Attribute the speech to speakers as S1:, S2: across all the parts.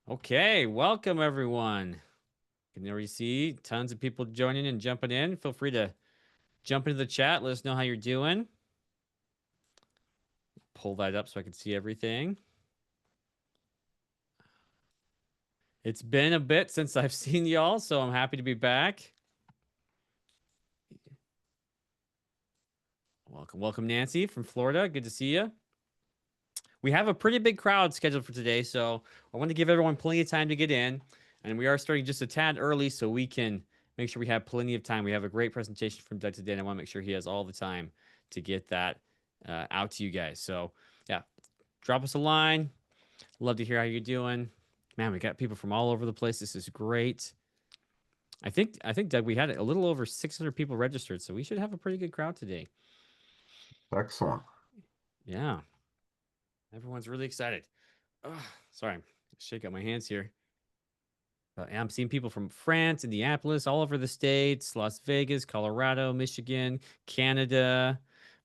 S1: Okay, welcome everyone. You can already see tons of people joining and jumping in. Feel free to jump into the chat. Let us know how you're doing. Pull that up so I can see everything. It's been a bit since I've seen y'all, so I'm happy to be back. Welcome, Nancy from Florida. Good to see you. We have a pretty big crowd scheduled for today, so I want to give everyone plenty of time to get in. And we are starting just a tad early so we can make sure we have plenty of time. We have a great presentation from Doug today, and I want to make sure he has all the time to get that out to you guys. So, yeah, drop us a line. Love to hear how you're doing. Man, we got people from all over the place. This is great. I think Doug, we had a little over 600 people registered, so we should have a pretty good crowd today.
S2: Excellent.
S1: Yeah, everyone's really excited. Ugh, sorry, shake out my hands here. I'm seeing people from France, Indianapolis, all over the states, Las Vegas, Colorado, Michigan, Canada,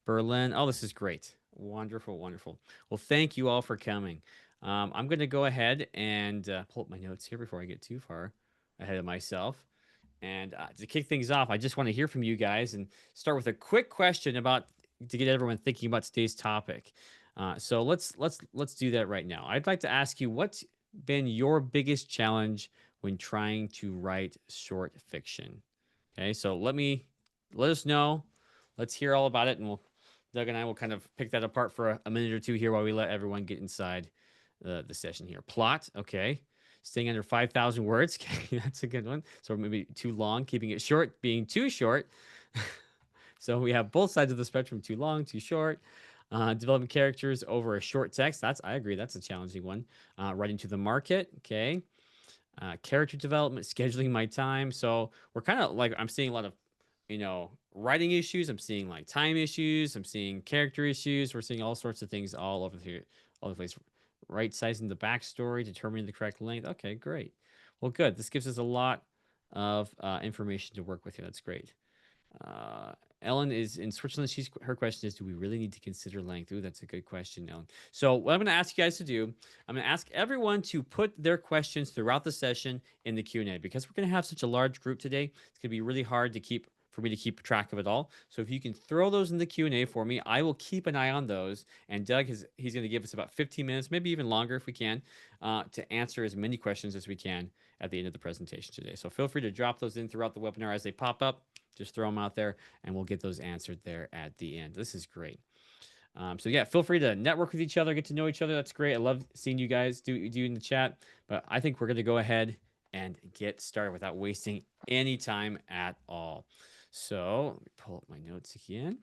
S1: Berlin. Oh, this is great. Wonderful, wonderful. Well, thank you all for coming. I'm going to go ahead and pull up my notes here before I get too far ahead of myself. And to kick things off, I just want to hear from you guys and start with a quick question about to get everyone thinking about today's topic. So let's do that right now. I'd like to ask you what's been your biggest challenge when trying to write short fiction? Okay, so let us know. Let's hear all about it, and Doug and I will kind of pick that apart for a minute or two here while we let everyone get inside the session here. Plot, okay. Staying under 5,000 words. Okay, that's a good one. So maybe too long, keeping it short, being too short. So we have both sides of the spectrum: too long, too short. Developing characters over a short text. I agree. That's a challenging one. Writing to the market. Okay. Character development, scheduling my time. So we're kind of like I'm seeing a lot of, writing issues. I'm seeing like time issues. I'm seeing character issues. We're seeing all sorts of things all over here, all over the place. Right sizing the backstory, determining the correct length. Okay, great. Well, good. This gives us a lot of information to work with here. That's great. Uh, Ellen is in Switzerland. Her question is, do we really need to consider length? Ooh, that's a good question, Ellen. So what I'm going to ask you guys to do, I'm going to ask everyone to put their questions throughout the session in the Q&A because we're going to have such a large group today. It's going to be really hard to keep for me to keep track of it all. So if you can throw those in the Q&A for me, I will keep an eye on those. And Doug he's going to give us about 15 minutes, maybe even longer if we can, to answer as many questions as we can at the end of the presentation today. So feel free to drop those in throughout the webinar as they pop up. Just throw them out there, and we'll get those answered there at the end. This is great. So yeah, feel free to network with each other, get to know each other. That's great. I love seeing you guys do in the chat. But I think we're going to go ahead and get started without wasting any time at all. So let me pull up my notes again.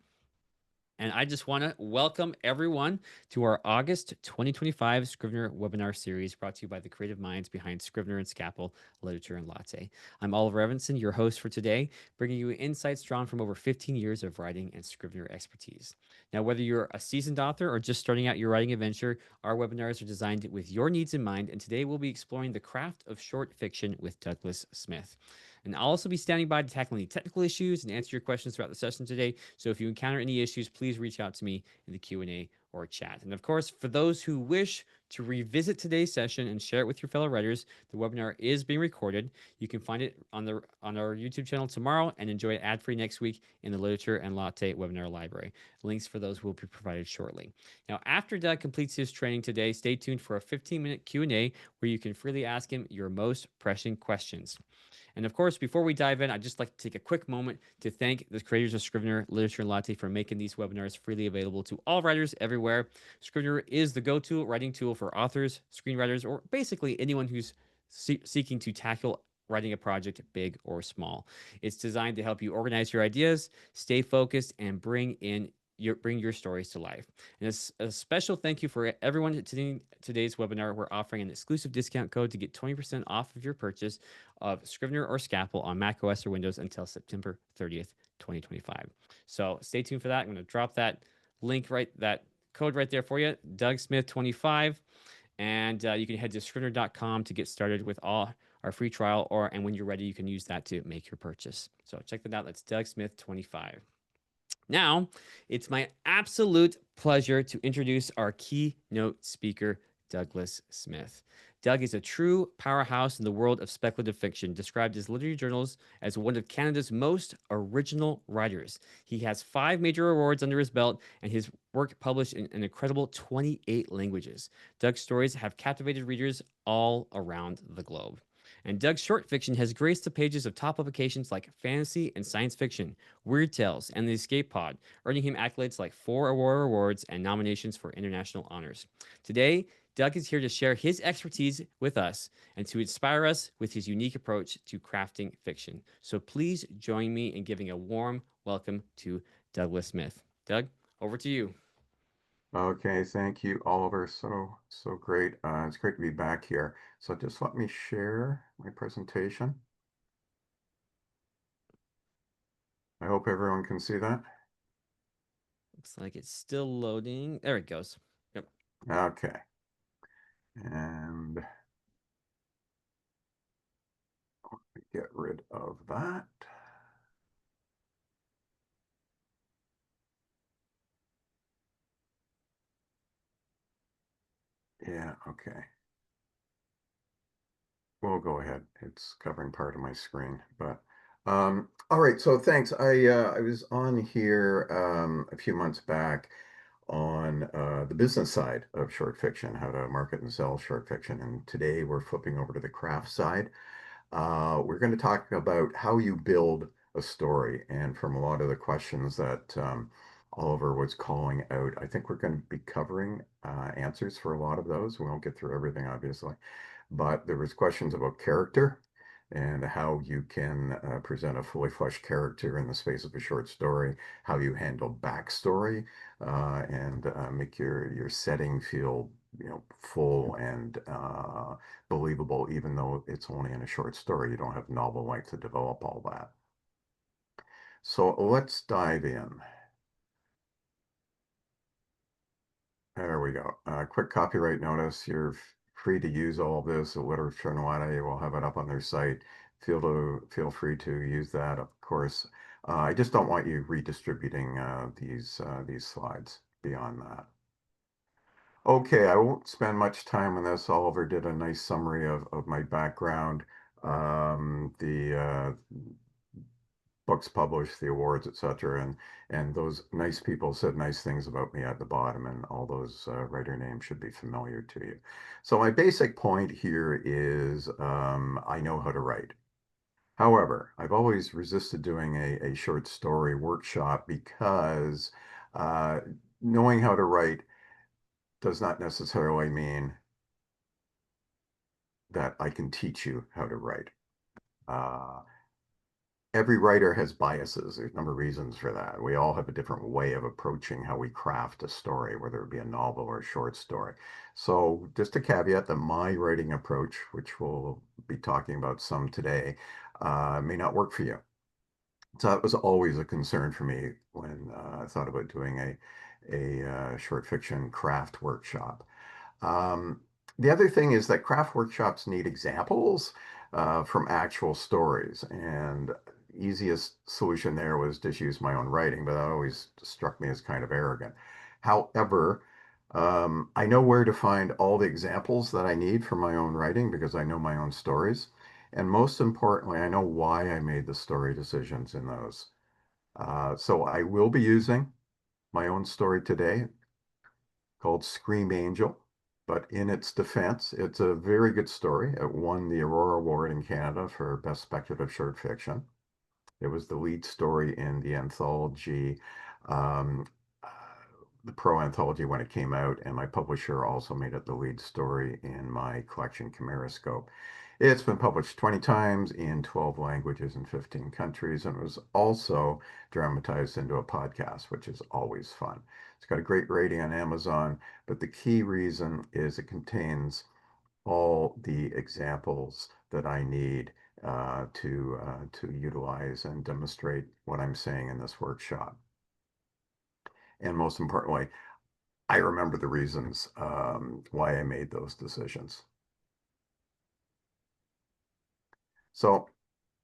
S1: And I just want to welcome everyone to our August 2025 Scrivener webinar series brought to you by the creative minds behind Scrivener and Scapple, Literature and Latte. I'm Oliver Evanson, your host for today, bringing you insights drawn from over 15 years of writing and Scrivener expertise. Now, whether you're a seasoned author or just starting out your writing adventure, our webinars are designed with your needs in mind. And today we'll be exploring the craft of short fiction with Douglas Smith. And I'll also be standing by to tackle any technical issues and answer your questions throughout the session today. So if you encounter any issues, please reach out to me in the Q&A or chat. And of course, for those who wish to revisit today's session and share it with your fellow writers, the webinar is being recorded. You can find it on our YouTube channel tomorrow and enjoy it ad-free next week in the Literature and Latte webinar library. Links for those will be provided shortly. Now, after Doug completes his training today, stay tuned for a 15-minute Q&A where you can freely ask him your most pressing questions. And of course, before we dive in, I'd just like to take a quick moment to thank the creators of Scrivener, Literature, and Latte for making these webinars freely available to all writers everywhere. Scrivener is the go-to writing tool for authors, screenwriters, or basically anyone who's seeking to tackle writing a project big or small. It's designed to help you organize your ideas, stay focused, and bring your stories to life. And a special thank you for everyone attending today's webinar. We're offering an exclusive discount code to get 20% off of your purchase of Scrivener or Scapple on Mac OS or Windows until September 30th, 2025. So stay tuned for that. I'm going to drop that that code right there for you, Doug Smith 25. And you can head to scrivener.com to get started with all our free trial, and when you're ready, you can use that to make your purchase. So check that out. That's Doug Smith 25. Now, it's my absolute pleasure to introduce our keynote speaker, Douglas Smith. Doug is a true powerhouse in the world of speculative fiction, described as literary journals as one of Canada's most original writers. He has 5 major awards under his belt, and his work published in an incredible 28 languages. Doug's stories have captivated readers all around the globe. And Doug's short fiction has graced the pages of top publications like Fantasy and Science Fiction, Weird Tales, and The Escape Pod, earning him accolades like 4 awards and nominations for international honors. Today, Doug is here to share his expertise with us and to inspire us with his unique approach to crafting fiction. So please join me in giving a warm welcome to Douglas Smith. Doug, over to you.
S2: Okay, thank you, Oliver. So great. It's great to be back here. So just let me share my presentation. I hope everyone can see that.
S1: Looks like it's still loading. There it goes. Yep.
S2: Okay. And let me get rid of that. Yeah, okay. We'll go ahead. It's covering part of my screen, but all right. So thanks. I was on here a few months back on the business side of short fiction, how to market and sell short fiction, and today we're flipping over to the craft side. We're going to talk about how you build a story, and from a lot of the questions that Oliver was calling out, I think we're going to be covering answers for a lot of those. We won't get through everything, obviously, but there was questions about character and how you can present a fully fleshed character in the space of a short story, how you handle backstory, and make your setting feel full and believable, even though it's only in a short story. You don't have novel length to develop all that. So let's dive in. There we go. Quick copyright notice. You're free to use all of this. The Literature Noir will have it up on their site. Feel free to use that, of course. I just don't want you redistributing these slides beyond that. Okay, I won't spend much time on this. Oliver did a nice summary of my background, the books published, the awards, etc. And those nice people said nice things about me at the bottom, and all those writer names should be familiar to you. So my basic point here is I know how to write. However, I've always resisted doing a short story workshop because uh, knowing how to write does not necessarily mean that I can teach you how to write. Uh, every writer has biases. There's a number of reasons for that. We all have a different way of approaching how we craft a story, whether it be a novel or a short story. So just a caveat that my writing approach, which we'll be talking about some today, may not work for you. So that was always a concern for me when I thought about doing a short fiction craft workshop. Um, the other thing is that craft workshops need examples from actual stories, and easiest solution there was just use my own writing, but that always struck me as kind of arrogant. However, I know where to find all the examples that I need for my own writing because I know my own stories. And most importantly, I know why I made the story decisions in those. So I will be using my own story today called Scream Angel. But in its defense, it's a very good story. It won the Aurora Award in Canada for Best Speculative Short Fiction. It was the lead story in the anthology, um, uh, the Pro anthology when it came out, and my publisher also made it the lead story in my collection, Chimeroscope. It's been published 20 times in 12 languages in 15 countries, and it was also dramatized into a podcast, which is always fun. It's got a great rating on Amazon, but the key reason is it contains all the examples that I need to utilize and demonstrate what I'm saying in this workshop. And most importantly, I remember the reasons why I made those decisions. So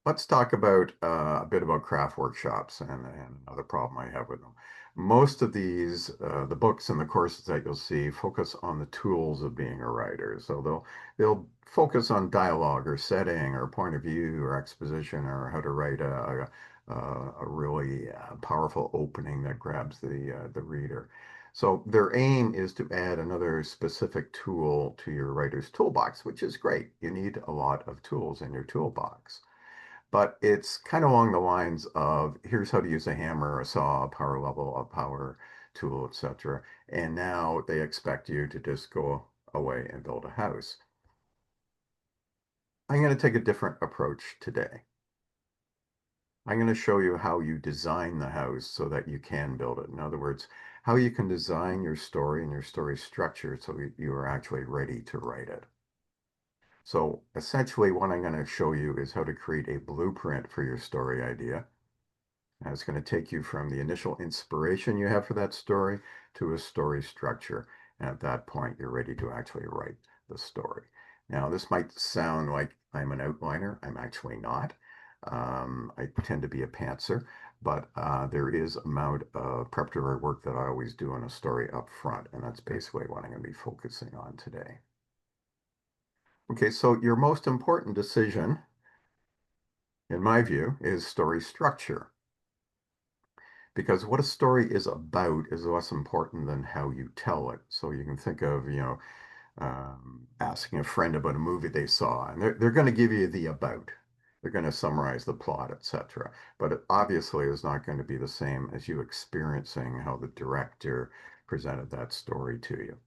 S2: let's talk about a bit about craft workshops and another problem I have with them. Most of these, the books and the courses that you'll see focus on the tools of being a writer. So they'll focus on dialogue or setting or point of view or exposition or how to write a really powerful opening that grabs the reader. So their aim is to add another specific tool to your writer's toolbox, which is great. You need a lot of tools in your toolbox. But it's kind of along the lines of here's how to use a hammer, a saw, a power level, a power tool, etc. And now they expect you to just go away and build a house. I'm going to take a different approach today. I'm going to show you how you design the house so that you can build it. In other words, how you can design your story and your story structure so you are actually ready to write it. So essentially what I'm going to show you is how to create a blueprint for your story idea. And it's going to take you from the initial inspiration you have for that story to a story structure. And at that point, you're ready to actually write the story. Now, this might sound like I'm an outliner. I'm actually not. I tend to be a pantser, but there is amount of preparatory work that I always do in a story up front. And that's basically what I'm going to be focusing on today. Okay, so your most important decision, in my view, is story structure. Because what a story is about is less important than how you tell it. So you can think of, asking a friend about a movie they saw, and they're going to give you the about. They're going to summarize the plot, etc. But it obviously is not going to be the same as you experiencing how the director presented that story to you.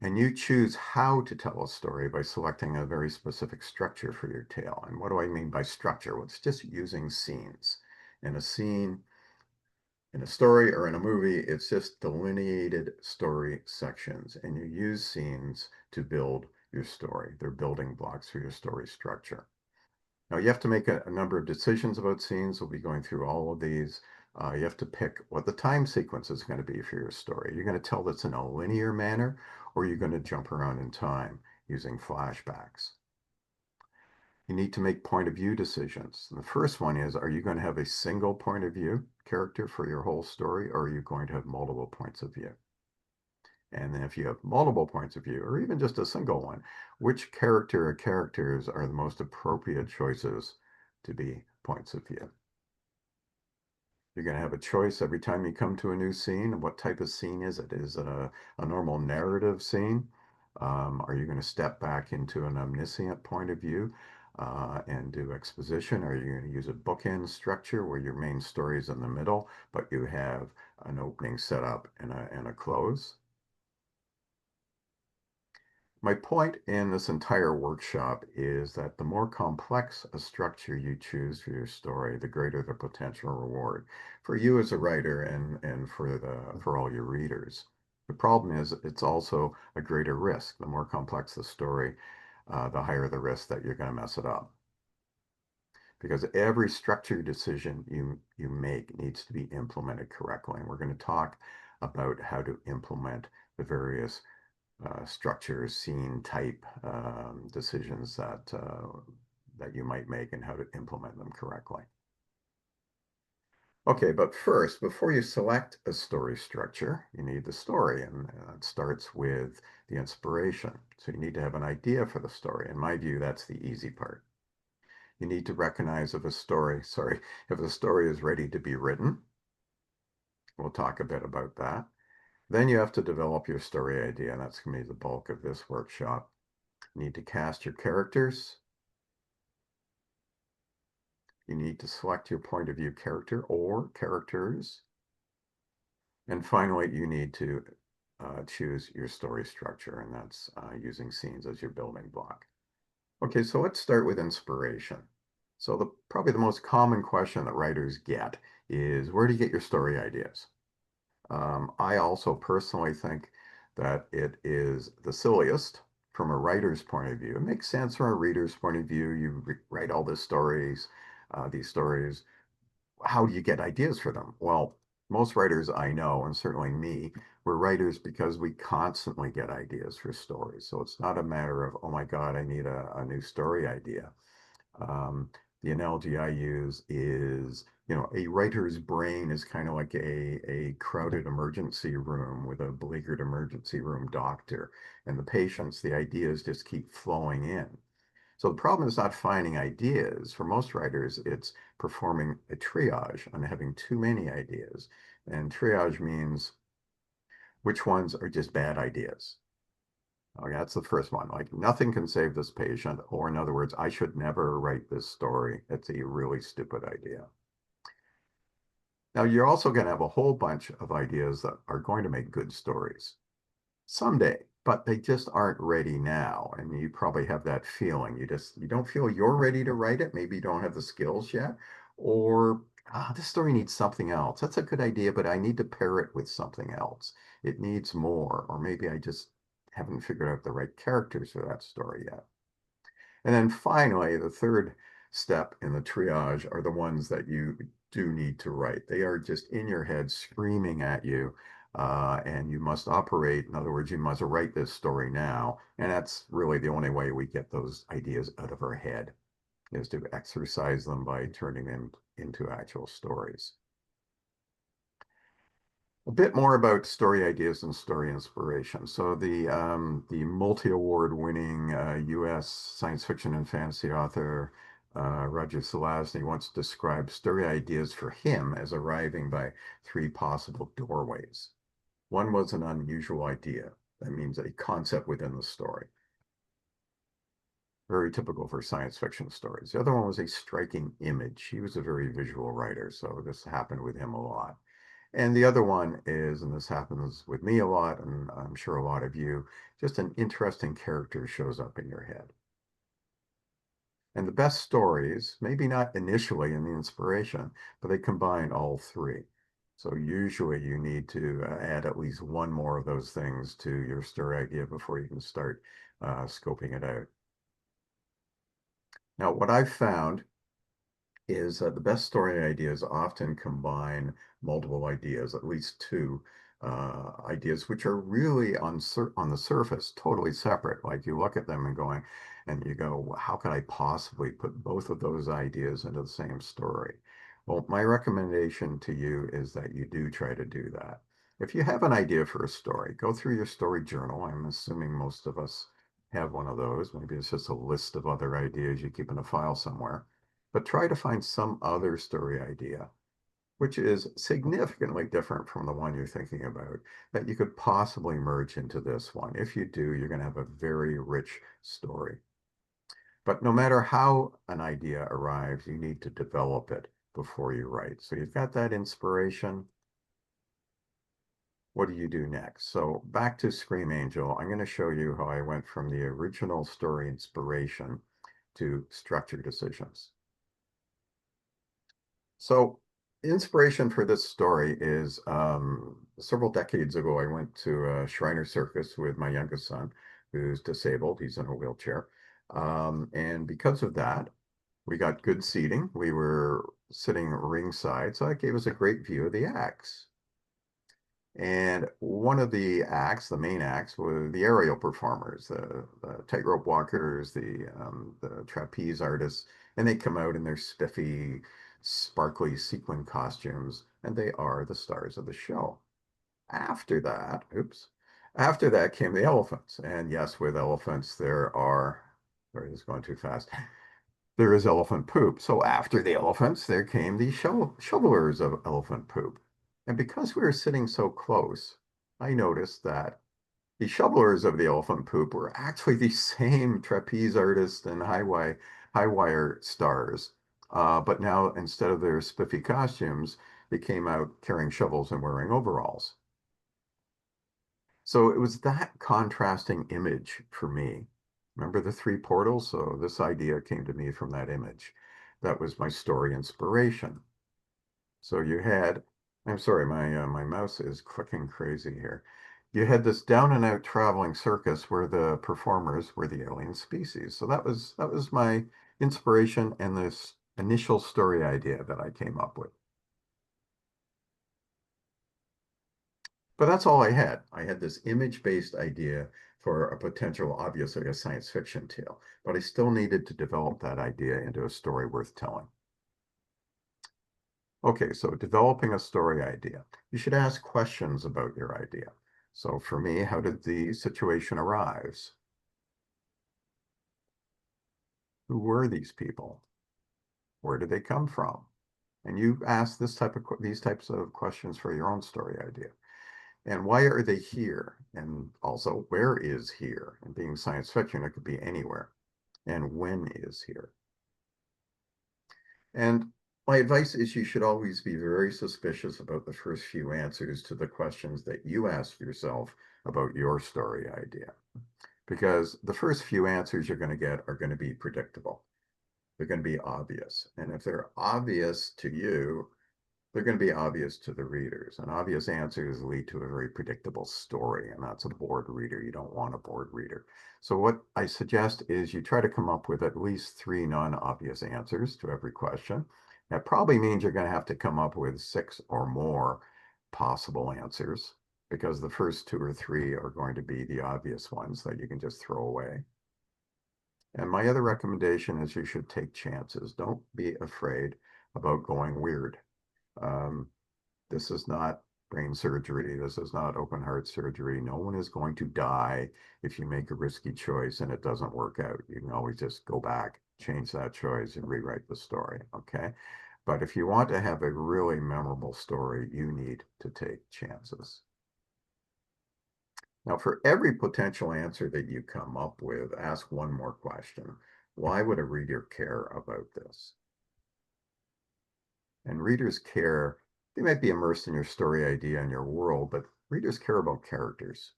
S2: And you choose how to tell a story by selecting a very specific structure for your tale. And what do I mean by structure? Well, it's just using scenes. In a scene, in a story or in a movie, it's just delineated story sections, and you use scenes to build your story. They're building blocks for your story structure. Now, you have to make a number of decisions about scenes. We'll be going through all of these. You have to pick what the time sequence is going to be for your story. You're going to tell this in a linear manner, or you're going to jump around in time using flashbacks. You need to make point of view decisions. And the first one is, are you going to have a single point of view character for your whole story, or are you going to have multiple points of view? And then if you have multiple points of view, or even just a single one, which character or characters are the most appropriate choices to be points of view? You're going to have a choice every time you come to a new scene. What type of scene is it? Is it a normal narrative scene? Are you going to step back into an omniscient point of view and do exposition? Are you going to use a bookend structure where your main story is in the middle, but you have an opening setup and a close? My point in this entire workshop is that the more complex a structure you choose for your story, the greater the potential reward for you as a writer and for all your readers. The problem is it's also a greater risk. The more complex the story, the higher the risk that you're going to mess it up. Because every structure decision you make needs to be implemented correctly. And we're going to talk about how to implement the various structure, scene type decisions that you might make and how to implement them correctly. Okay, but first, before you select a story structure, you need the story, and it starts with the inspiration. So you need to have an idea for the story. In my view, that's the easy part. You need to recognize if if a story is ready to be written. We'll talk a bit about that. Then you have to develop your story idea, and that's going to be the bulk of this workshop. You need to cast your characters. You need to select your point of view character or characters. And finally, you need to choose your story structure, and that's using scenes as your building block. Okay, so let's start with inspiration. So probably the most common question that writers get is, where do you get your story ideas? I also personally think that it is the silliest from a writer's point of view. It makes sense from a reader's point of view. You write all these stories. How do you get ideas for them? Well, most writers I know, and certainly me, we're writers because we constantly get ideas for stories. So it's not a matter of, oh my God, I need a new story idea. The analogy I use is, a writer's brain is kind of like a crowded emergency room with a beleaguered emergency room doctor. And the patients, the ideas just keep flowing in. So the problem is not finding ideas. For most writers, it's performing a triage on having too many ideas. And triage means which ones are just bad ideas. Okay, that's the first one. Like nothing can save this patient, or in other words, I should never write this story. It's a really stupid idea. Now, you're also going to have a whole bunch of ideas that are going to make good stories someday, but they just aren't ready now. And you probably have that feeling. You don't feel you're ready to write it. Maybe you don't have the skills yet, or this story needs something else. That's a good idea, but I need to pair it with something else. It needs more, or maybe I just haven't figured out the right characters for that story yet. And then finally, the third step in the triage are the ones that you do need to write. They are just in your head screaming at you, and you must operate. In other words, you must write this story now. And that's really the only way we get those ideas out of our head, is to exercise them by turning them into actual stories. A bit more about story ideas and story inspiration. So the multi-award winning U.S. science fiction and fantasy author Roger Zelazny once described story ideas for him as arriving by three possible doorways. One was an unusual idea. That means a concept within the story. Very typical for science fiction stories. The other one was a striking image. He was a very visual writer, so this happened with him a lot. And the other one is, and this happens with me a lot, and I'm sure a lot of you, just an interesting character shows up in your head. And the best stories, maybe not initially in the inspiration, but they combine all three. So usually you need to add at least one more of those things to your story idea before you can start scoping it out. Now, what I've found is the best story ideas often combine multiple ideas, at least two ideas, which are really on the surface totally separate. Like you look at them and you go, "Well, how could I possibly put both of those ideas into the same story?" Well, my recommendation to you is that you do try to do that. If you have an idea for a story, go through your story journal. I'm assuming most of us have one of those. Maybe it's just a list of other ideas you keep in a file somewhere, but try to find some other story idea which is significantly different from the one you're thinking about that you could possibly merge into this one. If you do, you're going to have a very rich story. But no matter how an idea arrives, you need to develop it before you write. So you've got that inspiration. What do you do next? So back to Scream Angel, I'm going to show you how I went from the original story inspiration to structure decisions. So inspiration for this story is several decades ago, I went to a Shriner Circus with my youngest son, who's disabled. He's in a wheelchair. And because of that, we got good seating. We were sitting ringside, so that gave us a great view of the acts. And one of the acts, the main acts, were the aerial performers, the tightrope walkers, the trapeze artists, and they come out in their spiffy, sparkly sequin costumes, and they are the stars of the show. After that, after that came the elephants. And yes, with elephants, sorry, this is going too fast. There is elephant poop. So after the elephants, there came the shovelers of elephant poop. And because we were sitting so close, I noticed that the shovelers of the elephant poop were actually the same trapeze artists and high wire stars. But now instead of their spiffy costumes, they came out carrying shovels and wearing overalls. So it was that contrasting image for me. Remember the three portals? So this idea came to me from that image. That was my story inspiration. So you had, I'm sorry, my mouse is clicking crazy here. You had this down and out traveling circus where the performers were the alien species. So that was my inspiration and this initial story idea that I came up with. But that's all I had. I had this image-based idea for a potential, obviously, a science fiction tale, but I still needed to develop that idea into a story worth telling. Okay, so developing a story idea. You should ask questions about your idea. So for me, how did the situation arise? Who were these people? Where did they come from? And you ask these types of questions for your own story idea. And why are they here? And also, where is here? And being science fiction, it could be anywhere. And when is here? And my advice is you should always be very suspicious about the first few answers to the questions that you ask yourself about your story idea. Because the first few answers you're going to get are going to be predictable. They're going to be obvious. And if they're obvious to you, they're going to be obvious to the readers. And obvious answers lead to a very predictable story, and that's a bored reader. You don't want a bored reader. So what I suggest is you try to come up with at least 3 non-obvious answers to every question. That probably means you're going to have to come up with 6 or more possible answers, because the first 2 or 3 are going to be the obvious ones that you can just throw away. And my other recommendation is you should take chances. Don't be afraid about going weird. This is not brain surgery. This is not open heart surgery. No one is going to die if you make a risky choice and it doesn't work out. You can always just go back, change that choice, and rewrite the story. Okay. But if you want to have a really memorable story, you need to take chances. Now, for every potential answer that you come up with, ask one more question. Why would a reader care about this? And readers care, they might be immersed in your story idea and your world, but readers care about characters.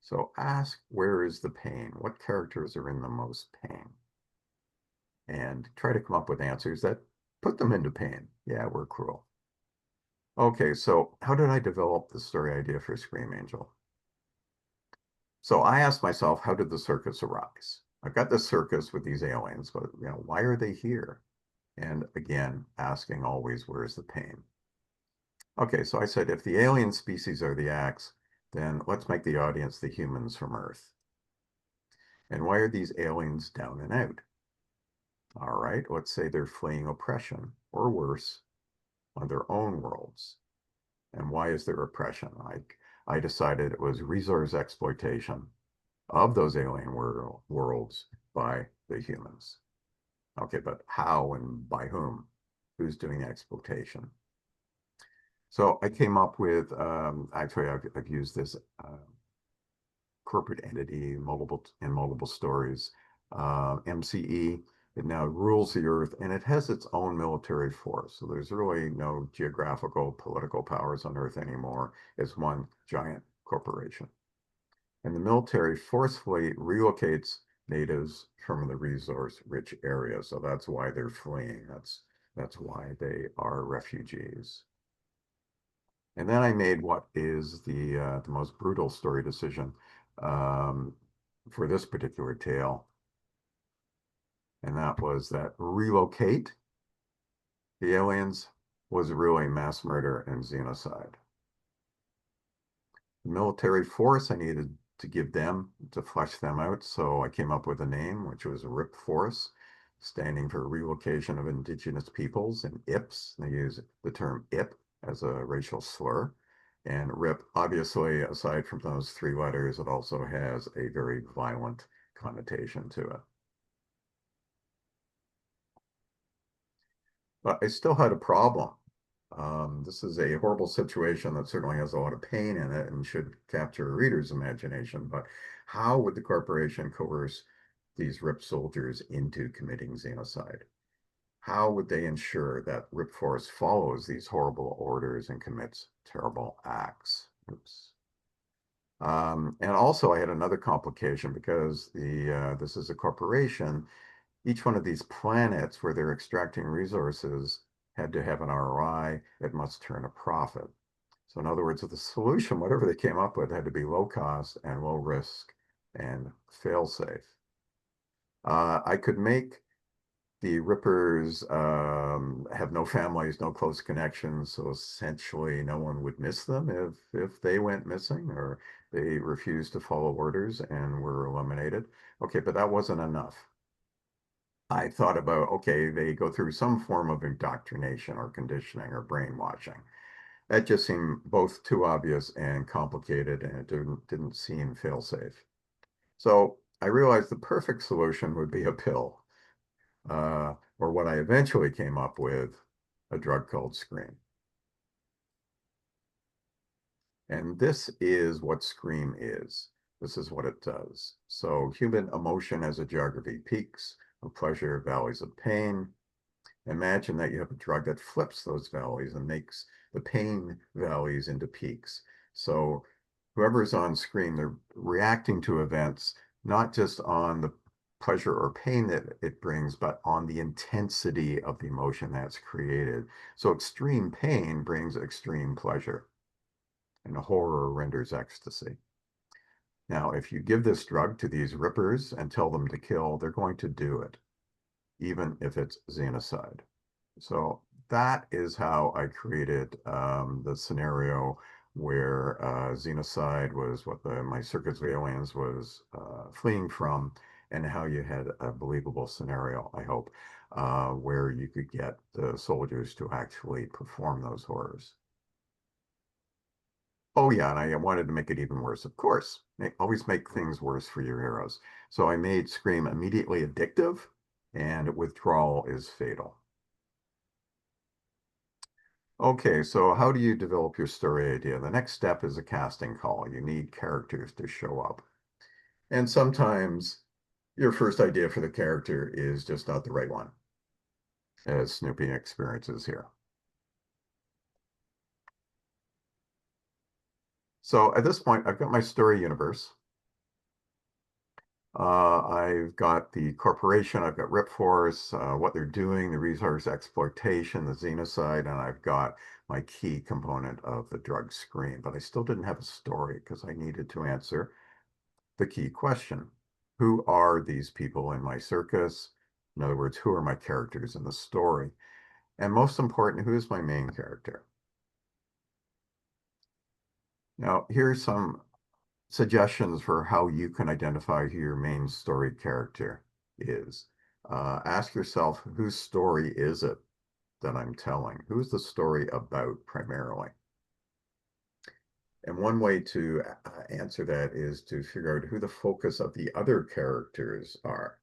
S2: So ask, where is the pain? What characters are in the most pain? And try to come up with answers that put them into pain. Yeah, we're cruel. Okay, so how did I develop the story idea for Scream Angel? So I asked myself, how did the circus arise? I've got this circus with these aliens, but why are they here? And again, asking always, where's the pain? Okay, so I said, if the alien species are the acts, then let's make the audience the humans from Earth. And why are these aliens down and out? All right, let's say they're fleeing oppression, or worse, on their own worlds. And why is there oppression? I decided it was resource exploitation of those alien worlds by the humans. Okay, but how and by whom? Who's doing the exploitation? So I came up with, actually, I've used this corporate entity in multiple stories, MCE. It now rules the earth, and it has its own military force. So there's really no geographical, political powers on Earth anymore. It's one giant corporation. And the military forcefully relocates natives from the resource-rich areas. So that's why they're fleeing. That's why they are refugees. And then I made what is the most brutal story decision for this particular tale, and that was that relocate the aliens was really mass murder and xenocide. The military force, I needed to give them, to flesh them out, so I came up with a name, which was RIP Force, standing for Relocation of Indigenous Peoples, and IPS, they use the term IP as a racial slur. And RIP, obviously, aside from those 3 letters, it also has a very violent connotation to it. But I still had a problem. This is a horrible situation that certainly has a lot of pain in it and should capture a reader's imagination. But how would the corporation coerce these RIP soldiers into committing xenocide? How would they ensure that RIP Force follows these horrible orders and commits terrible acts? Oops. And also, I had another complication because this is a corporation. Each one of these planets where they're extracting resources had to have an ROI. It must turn a profit. So in other words, the solution, whatever they came up with, had to be low cost and low risk and fail safe. I could make the Rippers have no families, no close connections, so essentially no one would miss them if they went missing or they refused to follow orders and were eliminated. Okay, but that wasn't enough. I thought about, okay, they go through some form of indoctrination or conditioning or brainwashing. That just seemed both too obvious and complicated, and it didn't seem fail-safe. So I realized the perfect solution would be a pill, or what I eventually came up with, a drug called Scream. And this is what Scream is. This is what it does. So human emotion has a geography, peaks of pleasure, valleys of pain. Imagine that you have a drug that flips those valleys and makes the pain valleys into peaks. So whoever's on screen, they're reacting to events, not just on the pleasure or pain that it brings, but on the intensity of the emotion that's created. So extreme pain brings extreme pleasure, and horror renders ecstasy. Now, if you give this drug to these rippers and tell them to kill, they're going to do it, even if it's xenocide. So that is how I created the scenario where xenocide was what my circus of aliens was fleeing from, and how you had a believable scenario, I hope, where you could get the soldiers to actually perform those horrors. Oh yeah, and I wanted to make it even worse, of course. Always make things worse for your heroes. So I made Scream immediately addictive, and withdrawal is fatal. Okay, so how do you develop your story idea? The next step is a casting call. You need characters to show up. And sometimes your first idea for the character is just not the right one, as Snoopy experiences here. So at this point, I've got my story universe. I've got the corporation, I've got Rip Force, what they're doing, the resource exploitation, the xenocide, and I've got my key component of the drug screen. But I still didn't have a story because I needed to answer the key question. Who are these people in my circus? In other words, who are my characters in the story? And most important, who is my main character? Now, here's some suggestions for how you can identify who your main story character is. Ask yourself, whose story is it that I'm telling? Who's the story about primarily? And one way to answer that is to figure out who the focus of the other characters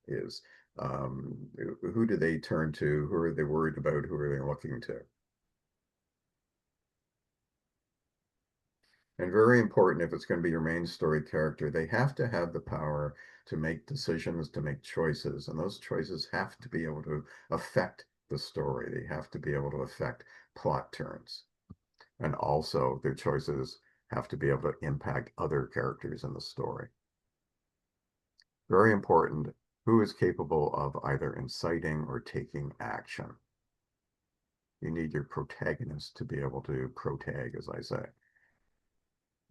S2: is. Who do they turn to? Who are they worried about? Who are they looking to? And very important, if it's going to be your main story character, they have to have the power to make decisions, to make choices. And those choices have to be able to affect the story. They have to be able to affect plot turns. And also, their choices have to be able to impact other characters in the story. Very important, who is capable of either inciting or taking action. You need your protagonist to be able to protag, as I say.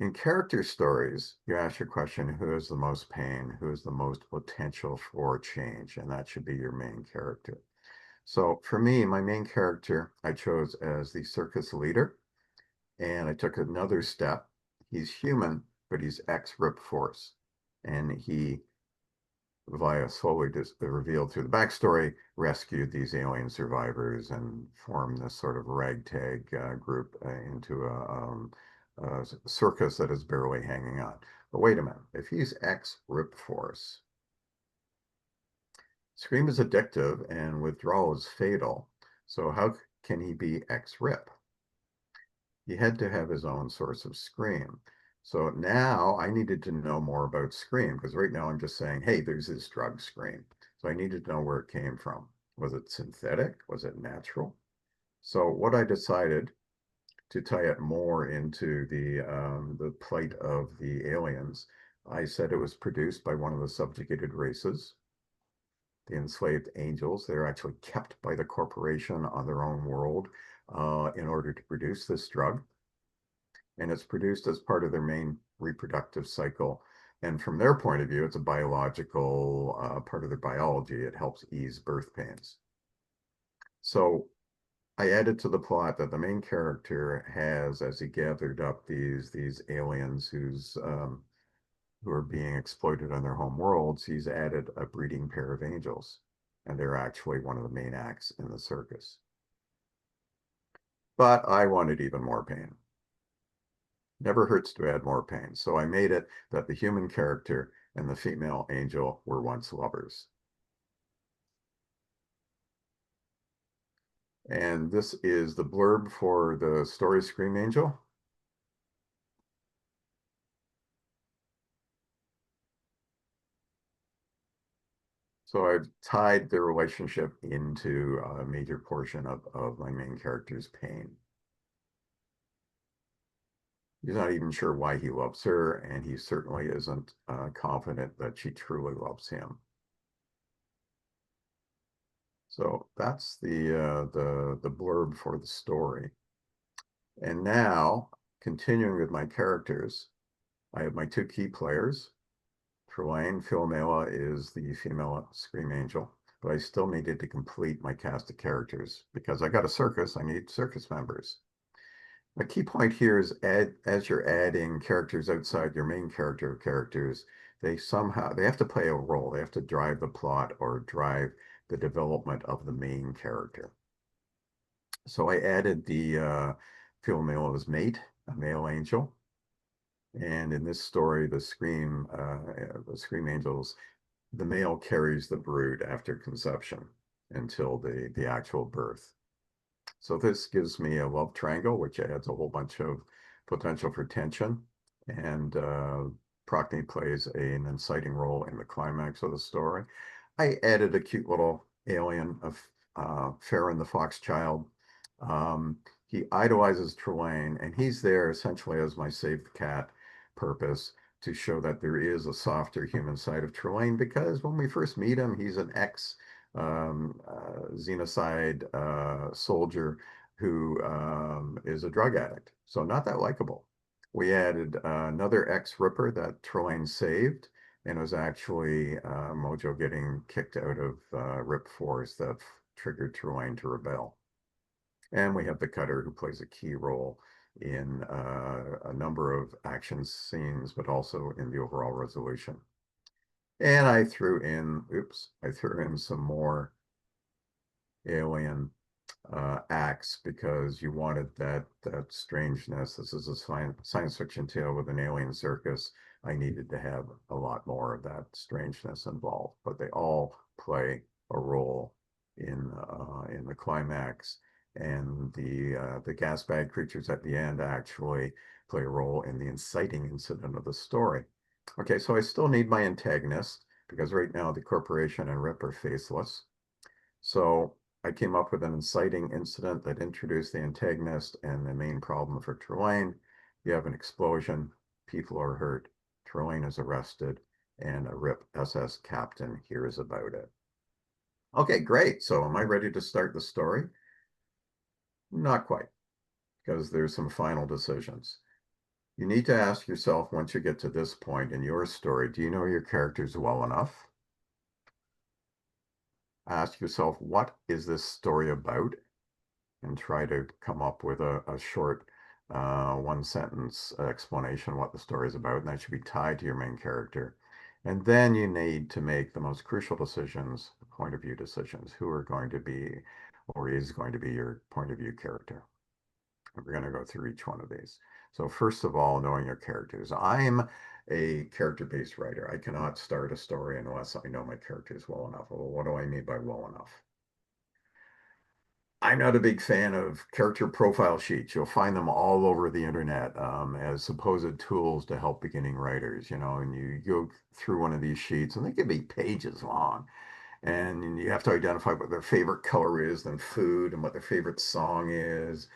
S2: In character stories, you ask your question, who is the most pain? Who is the most potential for change? And that should be your main character. So for me, my main character I chose as the circus leader. And I took another step. He's human, but he's ex-Rip Force. And he, via slowly just revealed through the backstory, rescued these alien survivors and formed this sort of ragtag group into a circus that is barely hanging on. But wait a minute, if he's ex-Rip Force, Scream is addictive and withdrawal is fatal. So how can he be ex-Rip? He had to have his own source of Scream. So now I needed to know more about Scream because right now I'm just saying, hey, there's this drug Scream. So I needed to know where it came from. Was it synthetic? Was it natural? So what I decided to tie it more into the plight of the aliens, I said it was produced by one of the subjugated races, the enslaved angels. They're actually kept by the corporation on their own world in order to produce this drug. And it's produced as part of their main reproductive cycle. And from their point of view, it's a biological part of their biology. It helps ease birth pains. So I added to the plot that the main character has, as he gathered up these aliens who are being exploited on their home worlds, he's added a breeding pair of angels, and they're actually one of the main acts in the circus. But I wanted even more pain. Never hurts to add more pain. So I made it that the human character and the female angel were once lovers. And this is the blurb for the story Scream Angel. So I've tied the relationship into a major portion of my main character's pain. He's not even sure why he loves her, and he certainly isn't confident that she truly loves him. So that's the blurb for the story. And now, continuing with my characters, I have my two key players. Trelane Philomela is the female Scream Angel, but I still needed to complete my cast of characters because I got a circus, I need circus members. The key point here is as you're adding characters outside your main character characters, they have to play a role. They have to drive the plot or drive the development of the main character. So I added the Philomela's mate, a male angel. And in this story, the Scream Angels, the male carries the brood after conception until the actual birth. So this gives me a love triangle, which adds a whole bunch of potential for tension. And Procne plays an inciting role in the climax of the story. I added a cute little alien of Farron the Fox Child. He idolizes Trelane, and he's there essentially as my save the cat purpose to show that there is a softer human side of Trelane, because when we first meet him, he's an ex xenocide soldier who is a drug addict. So not that likable. We added another ex-Ripper that Trelane saved, and it was actually Mojo getting kicked out of Rip Force that triggered Trelane to rebel. And we have the Cutter, who plays a key role in a number of action scenes, but also in the overall resolution. And I threw in some more alien acts because you wanted that strangeness. This is a science fiction tale with an alien circus. I needed to have a lot more of that strangeness involved, but they all play a role in the climax. And the gas bag creatures at the end actually play a role in the inciting incident of the story. Okay, so I still need my antagonist because right now the corporation and Rip are faceless. So I came up with an inciting incident that introduced the antagonist and the main problem for Trelane. You have an explosion, people are hurt, Trelane is arrested, and a RIP SS captain hears about it. Okay, great. So am I ready to start the story? Not quite, because there's some final decisions. You need to ask yourself once you get to this point in your story, do you know your characters well enough? Ask yourself, what is this story about? And try to come up with a short one sentence explanation what the story is about, and that should be tied to your main character. And then you need to make the most crucial decisions, point of view decisions, who are going to be or is going to be your point of view character. We're going to go through each one of these. So first of all, knowing your characters. I'm a character-based writer. I cannot start a story unless I know my characters well enough. Well, what do I mean by well enough? I'm not a big fan of character profile sheets. You'll find them all over the internet as supposed tools to help beginning writers, and you go through one of these sheets and they can be pages long. And you have to identify what their favorite color is, then food, and what their favorite song is,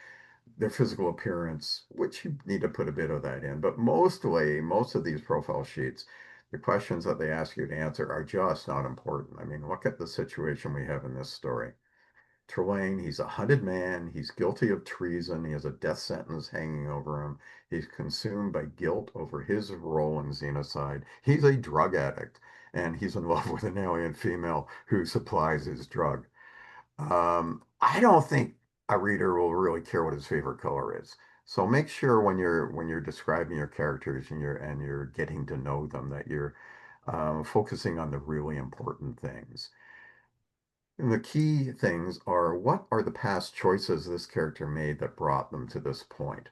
S2: their physical appearance, which you need to put a bit of that in. But mostly, most of these profile sheets, the questions that they ask you to answer are just not important. I mean, look at the situation we have in this story. Trelane, he's a hunted man. He's guilty of treason. He has a death sentence hanging over him. He's consumed by guilt over his role in xenocide. He's a drug addict, and he's in love with an alien female who supplies his drug. I don't think a reader will really care what his favorite color is. So make sure when you're describing your characters and you're getting to know them that you're focusing on the really important things. And the key things are what are the past choices this character made that brought them to this point?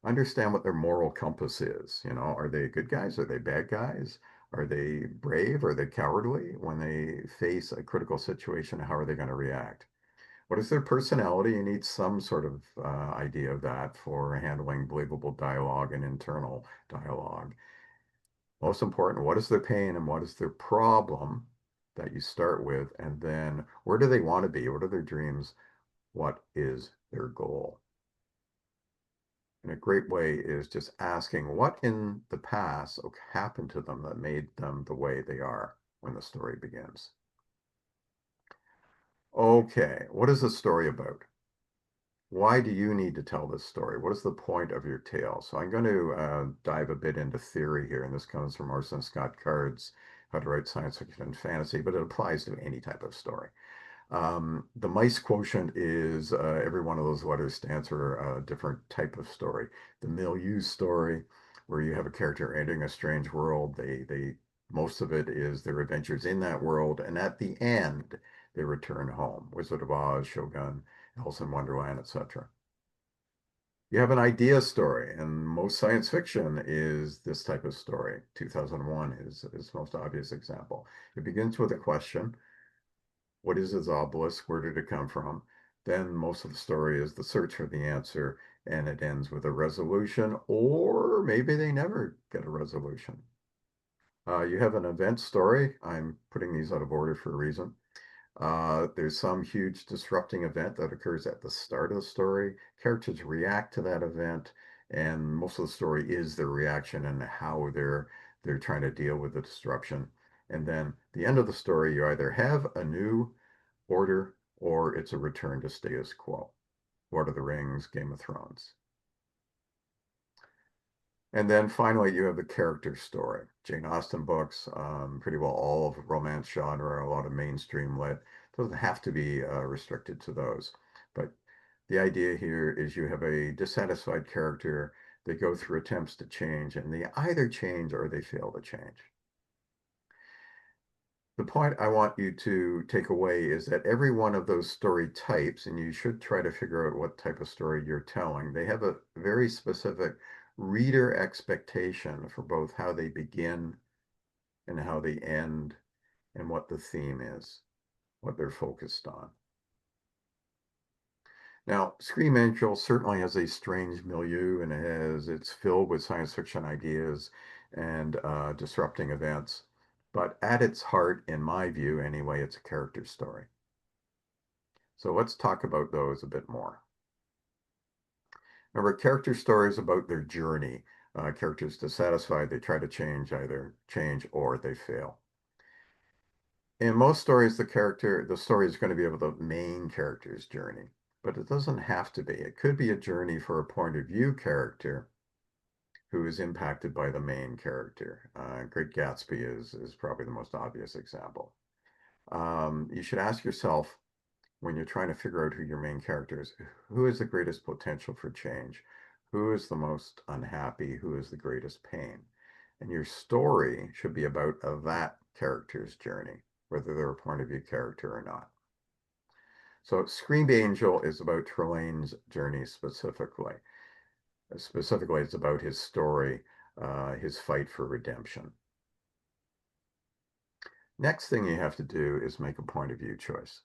S2: Understand what their moral compass is. You know, are they good guys? Are they bad guys? Are they brave? Are they cowardly? When they face a critical situation, how are they going to react? What is their personality? You need some sort of idea of that for handling believable dialogue and internal dialogue. Most important, what is their pain and what is their problem that you start with? And then where do they want to be? What are their dreams? What is their goal? And a great way is just asking what in the past happened to them that made them the way they are when the story begins. Okay, what is the story about? Why do you need to tell this story? What is the point of your tale? So I'm going to dive a bit into theory here, and this comes from Orson Scott Card's How to Write Science Fiction and Fantasy, but it applies to any type of story. The mice quotient is every one of those letters stands for a different type of story. The milieu story, where you have a character entering a strange world, they most of it is their adventures in that world, and at the end they return home. Wizard of Oz, Shogun, Alice in Wonderland, etc. You have an idea story, and most science fiction is this type of story. 2001 is the most obvious example. It begins with a question. What is this obelisk? Where did it come from? Then most of the story is the search for the answer, and it ends with a resolution, or maybe they never get a resolution. You have an event story. I'm putting these out of order for a reason. There's some huge disrupting event that occurs at the start of the story. Characters react to that event, and most of the story is their reaction and how they're trying to deal with the disruption. And then the end of the story, you either have a new order or it's a return to status quo. Lord of the Rings, Game of Thrones. And then finally, you have the character story. Jane Austen books, pretty well all of romance genre, a lot of mainstream lit. Doesn't have to be restricted to those. But the idea here is you have a dissatisfied character. They go through attempts to change, and they either change or they fail to change. The point I want you to take away is that every one of those story types, and you should try to figure out what type of story you're telling, they have a very specific reader expectation for both how they begin and how they end and what the theme is, what they're focused on. Now, Scream Angel certainly has a strange milieu and it's filled with science fiction ideas and disrupting events. But at its heart, in my view anyway, it's a character story. So let's talk about those a bit more. Remember, character stories about their journey. Characters dissatisfied, they try to change, either change or they fail. In most stories, the story is going to be about the main character's journey, but it doesn't have to be. It could be a journey for a point of view character who is impacted by the main character. Great Gatsby is probably the most obvious example. You should ask yourself when you're trying to figure out who your main character is, who has the greatest potential for change? Who is the most unhappy? Who is the greatest pain? And your story should be about that character's journey, whether they're a point of view character or not. So Scream Angel is about Trelane's journey specifically. Specifically, it's about his story, his fight for redemption. Next thing you have to do is make a point of view choice.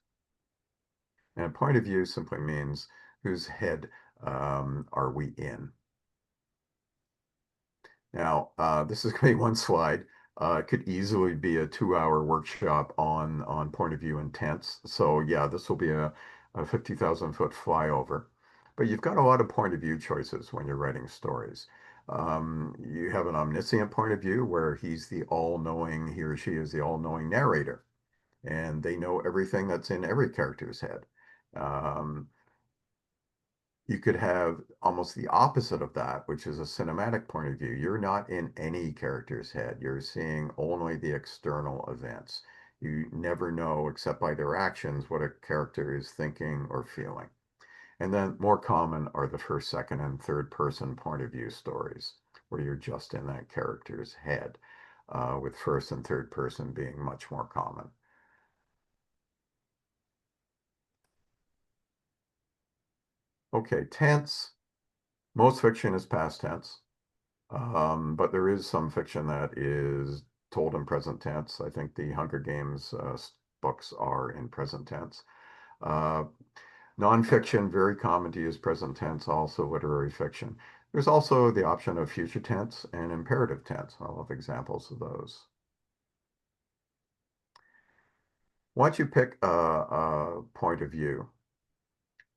S2: And a point of view simply means whose head are we in? Now, this is going to be one slide. It could easily be a 2-hour workshop on point of view and tense. So yeah, this will be a 50,000 foot flyover. But you've got a lot of point of view choices when you're writing stories. You have an omniscient point of view where he's the all-knowing, he or she is the all-knowing narrator, and they know everything that's in every character's head. Um, you could have almost the opposite of that, which is a cinematic point of view. You're not in any character's head. You're seeing only the external events. You never know, except by their actions, what a character is thinking or feeling. And then more common are the first, second, and third person point of view stories, where you're just in that character's head, with first and third person being much more common. Okay, tense. Most fiction is past tense, but there is some fiction that is told in present tense. I think the Hunger Games books are in present tense. Uh, Nonfiction, very common to use present tense, also literary fiction. There's also the option of future tense and imperative tense. I'll have examples of those. Once you pick a point of view,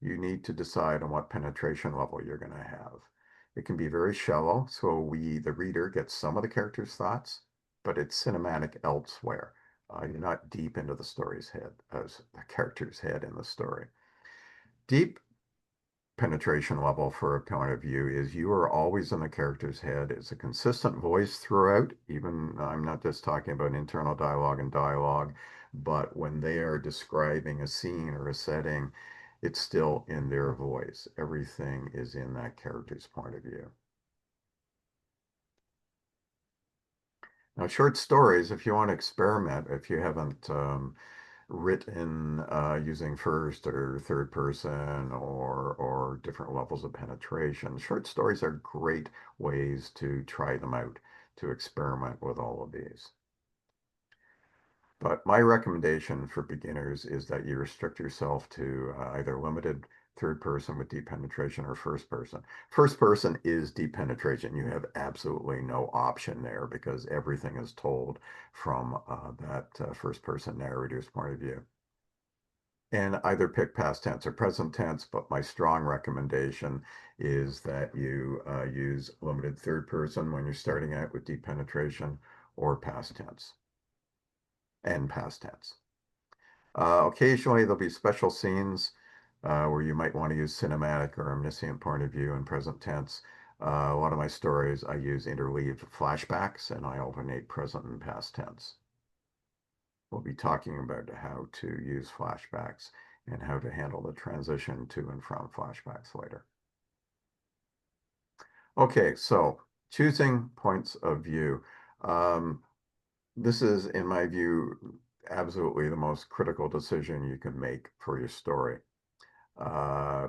S2: you need to decide on what penetration level you're going to have. It can be very shallow, so the reader, gets some of the character's thoughts, but it's cinematic elsewhere. You're not deep into the story's head, as the character's head in the story. Deep penetration level for a point of view is you are always in the character's head. It's a consistent voice throughout. Even I'm not just talking about internal dialogue and dialogue, but when they are describing a scene or a setting, it's still in their voice. Everything is in that character's point of view. Now, short stories, if you want to experiment, if you haven't written using first or third person or different levels of penetration. Short stories are great ways to try them out, to experiment with all of these. But my recommendation for beginners is that you restrict yourself to either limited third person with deep penetration or first person. First person is deep penetration. You have absolutely no option there because everything is told from that first person narrator's point of view. And either pick past tense or present tense, but my strong recommendation is that you use limited third person when you're starting out with deep penetration, or past tense and past tense. Occasionally there'll be special scenes where you might want to use cinematic or omniscient point of view in present tense. A lot of my stories I use interleaved flashbacks and I alternate present and past tense. We'll be talking about how to use flashbacks and how to handle the transition to and from flashbacks later. Okay, so choosing points of view. This is, in my view, absolutely the most critical decision you can make for your story.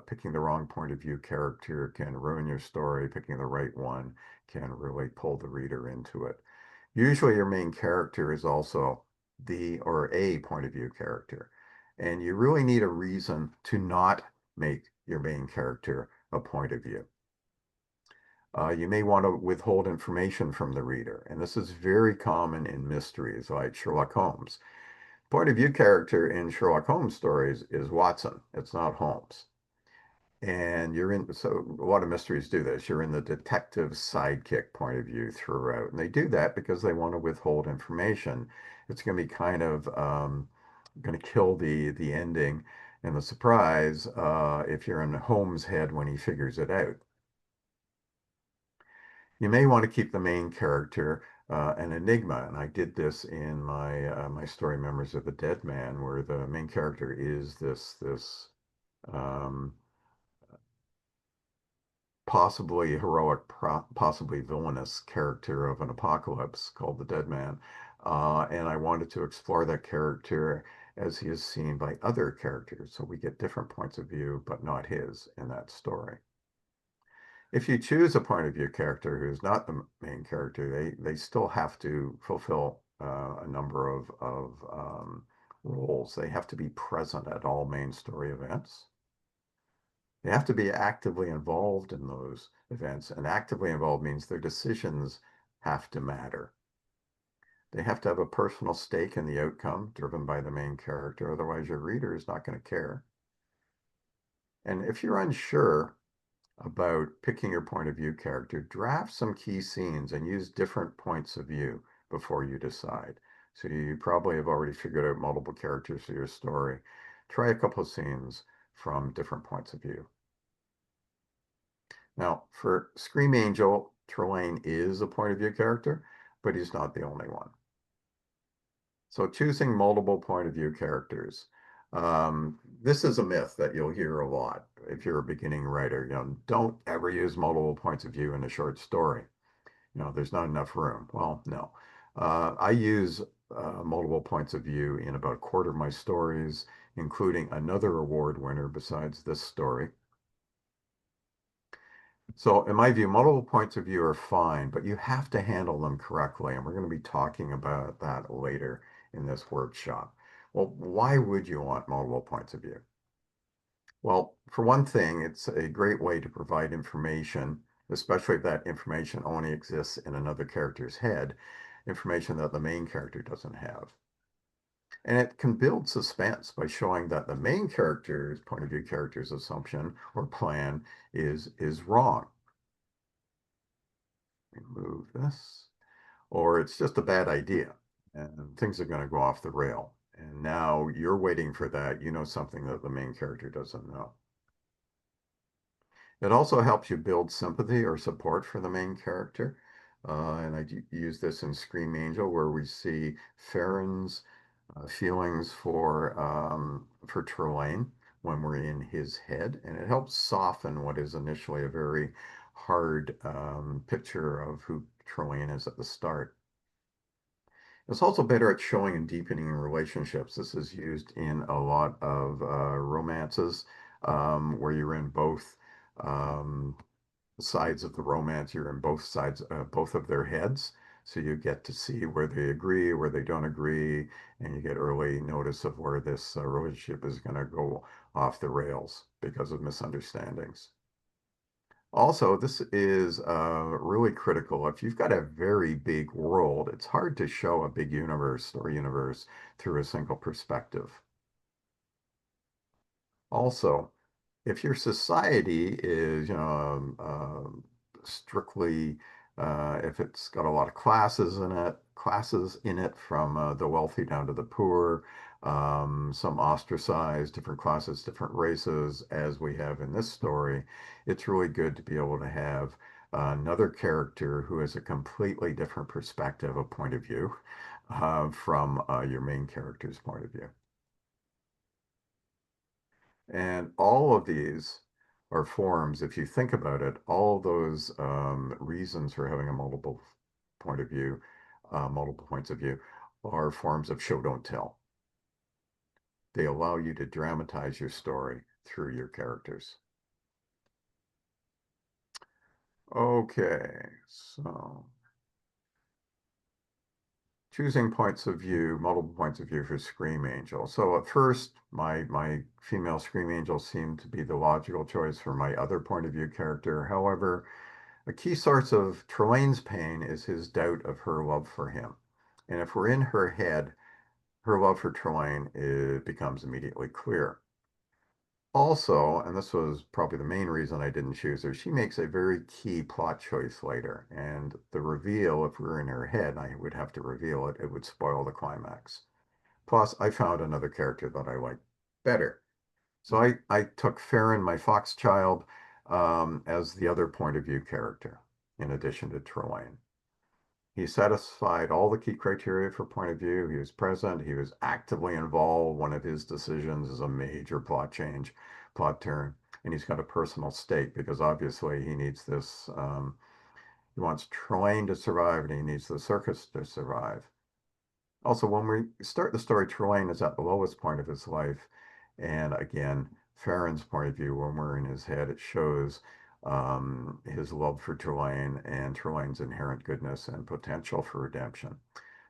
S2: Picking the wrong point of view character can ruin your story. Picking the right one can really pull the reader into it. Usually your main character is also the or a point of view character. And you really need a reason to not make your main character a point of view. You may want to withhold information from the reader. And this is very common in mysteries like Sherlock Holmes. Point of view character in Sherlock Holmes stories is Watson. It's not Holmes. And so a lot of mysteries do this. You're in the detective sidekick point of view throughout. And they do that because they want to withhold information. It's going to be kind of going to kill the ending and the surprise if you're in Holmes' head when he figures it out. You may want to keep the main character an enigma. And I did this in my story Memories of the Dead Man, where the main character is this um, possibly heroic, possibly villainous character of an apocalypse called the Dead Man. And I wanted to explore that character as he is seen by other characters. So we get different points of view, but not his in that story. If you choose a point of view character who's not the main character, they still have to fulfill a number of roles. They have to be present at all main story events. They have to be actively involved in those events, and actively involved means their decisions have to matter. They have to have a personal stake in the outcome driven by the main character, otherwise your reader is not going to care. And if you're unsure about picking your point of view character, draft some key scenes and use different points of view before you decide. So you probably have already figured out multiple characters for your story. Try a couple of scenes from different points of view. Now, for Scream Angel, Trelane is a point of view character, but he's not the only one. So choosing multiple point of view characters. This is a myth that you'll hear a lot if you're a beginning writer. Don't ever use multiple points of view in a short story. There's not enough room. Well, no. I use multiple points of view in about a quarter of my stories, including another award winner besides this story. So in my view, multiple points of view are fine, but you have to handle them correctly. And we're going to be talking about that later in this workshop. Well, why would you want multiple points of view? Well, for one thing, it's a great way to provide information, especially if that information only exists in another character's head, information that the main character doesn't have. And it can build suspense by showing that the main character's point of view character's assumption or plan is wrong. Remove this. Or it's just a bad idea and things are going to go off the rail. And now you're waiting for that. You know something that the main character doesn't know. It also helps you build sympathy or support for the main character. And I use this in Scream Angel, where we see Farron's feelings for Trelane when we're in his head, and it helps soften what is initially a very hard picture of who Trelane is at the start. It's also better at showing and deepening relationships. This is used in a lot of romances where you're in both um, sides of the romance. You're in both sides, both of their heads. So you get to see where they agree, where they don't agree, and you get early notice of where this relationship is going to go off the rails because of misunderstandings. Also, this is really critical. If you've got a very big world, it's hard to show a big universe or universe through a single perspective. Also, if your society is, strictly, if it's got a lot of classes in it from the wealthy down to the poor, some ostracized, different classes, different races, as we have in this story, it's really good to be able to have another character who has a completely different perspective, a point of view, from your main character's point of view. And all of these are forms, if you think about it, all of those reasons for having a point of view, multiple points of view, are forms of show don't tell. They allow you to dramatize your story through your characters. Okay, so choosing points of view, multiple points of view for Scream Angel. So at first, my female Scream Angel seemed to be the logical choice for my other point of view character. However, a key source of Trelane's pain is his doubt of her love for him. And if we're in her head, her love for Trelane becomes immediately clear. Also, and this was probably the main reason I didn't choose her, she makes a very key plot choice later. And the reveal, if we were in her head, I would have to reveal it, it would spoil the climax. Plus, I found another character that I liked better. So I took Farron, my fox child, as the other point of view character, in addition to Trelane. He satisfied all the key criteria for point of view. He was present. He was actively involved. One of his decisions is a major plot change, plot turn. And he's got a personal stake because obviously he needs this. He wants Trelane to survive and he needs the circus to survive. Also, when we start the story, Trelane is at the lowest point of his life. And again, Farron's point of view, when we're in his head, it shows his love for Trelane and Trelane's inherent goodness and potential for redemption.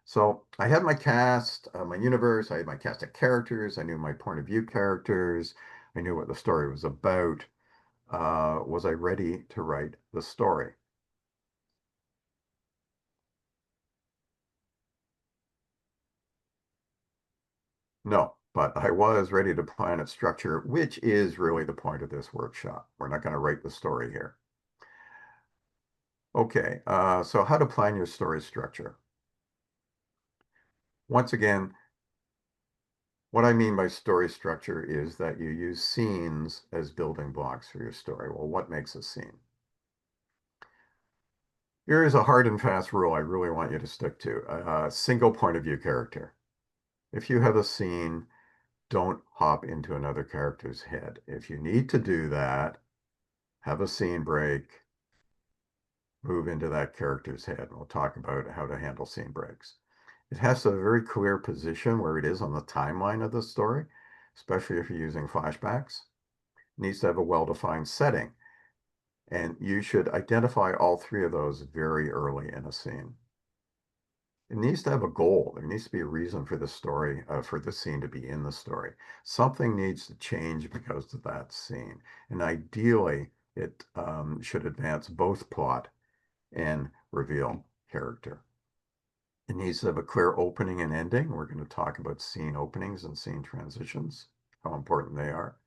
S2: So I had my cast, my universe, I had my cast of characters, I knew my point of view characters, I knew what the story was about. Was I ready to write the story? No, but I was ready to plan its structure, which is really the point of this workshop. We're not going to write the story here. Okay, so how to plan your story structure. Once again, what I mean by story structure is that you use scenes as building blocks for your story. Well, what makes a scene? Here is a hard and fast rule I really want you to stick to. A single point of view character. If you have a scene, don't hop into another character's head. If you need to do that, have a scene break, move into that character's head. We'll talk about how to handle scene breaks. It has a very clear position where it is on the timeline of the story, especially if you're using flashbacks. It needs to have a well-defined setting. And you should identify all three of those very early in a scene. It needs to have a goal. There needs to be a reason for the story, for the scene to be in the story. Something needs to change because of that scene. And ideally, it should advance both plot and reveal character. It needs to have a clear opening and ending. We're going to talk about scene openings and scene transitions, how important they are.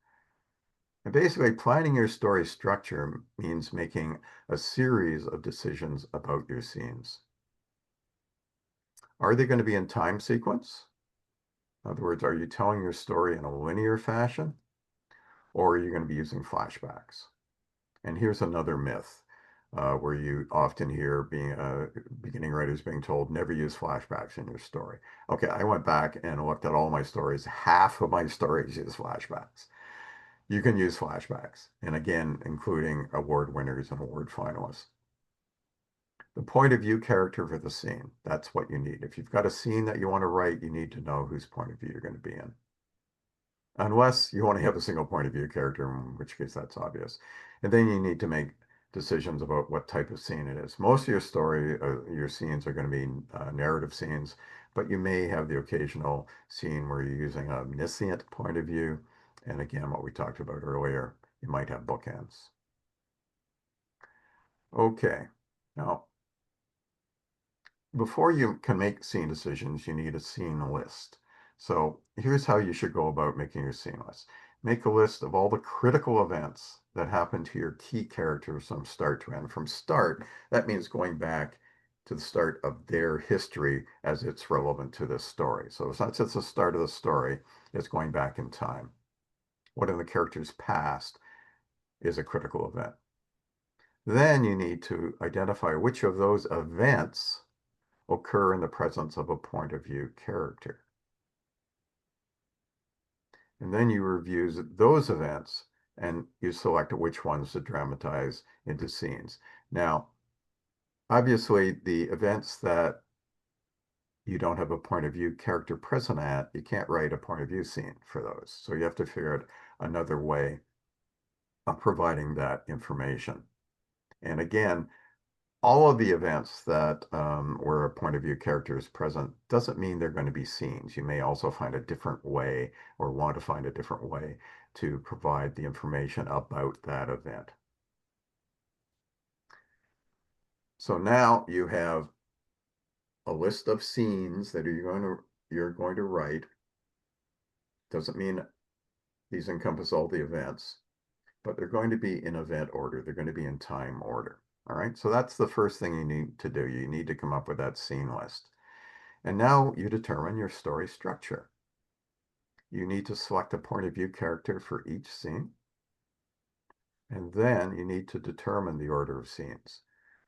S2: And basically, planning your story structure means making a series of decisions about your scenes. Are they going to be in time sequence? In other words, are you telling your story in a linear fashion, or are you going to be using flashbacks? And here's another myth where you often hear beginning writers being told, never use flashbacks in your story. Okay, I went back and looked at all my stories. Half of my stories use flashbacks. You can use flashbacks, and again, including award winners and award finalists. The point of view character for the scene, that's what you need. If you've got a scene that you want to write, you need to know whose point of view you're going to be in. Unless you want to have a single point of view character, in which case that's obvious. And then you need to make decisions about what type of scene it is. Most of your story, your scenes are going to be narrative scenes, but you may have the occasional scene where you're using a omniscient point of view. And again, what we talked about earlier, you might have bookends. Okay, now before you can make scene decisions, you need a scene list. So here's how you should go about making your scene list. Make a list of all the critical events that happen to your key characters from start to end. From start, that means going back to the start of their history as it's relevant to this story. So it's not just the start of the story, it's going back in time. What in the character's past is a critical event. Then you need to identify which of those events occur in the presence of a point of view character. And then you review those events and you select which ones to dramatize into scenes. Now, obviously, the events that you don't have a point of view character present at, you can't write a point of view scene for those. So you have to figure out another way of providing that information. And again, all of the events that where a point of view character is present doesn't mean they're going to be scenes. You may also find a different way or want to find a different way to provide the information about that event. So now you have a list of scenes that you're going to write. Doesn't mean these encompass all the events, but they're going to be in event order. They're going to be in time order. All right, so that's the first thing you need to do. You need to come up with that scene list. And now you determine your story structure. You need to select a point of view character for each scene. And then you need to determine the order of scenes.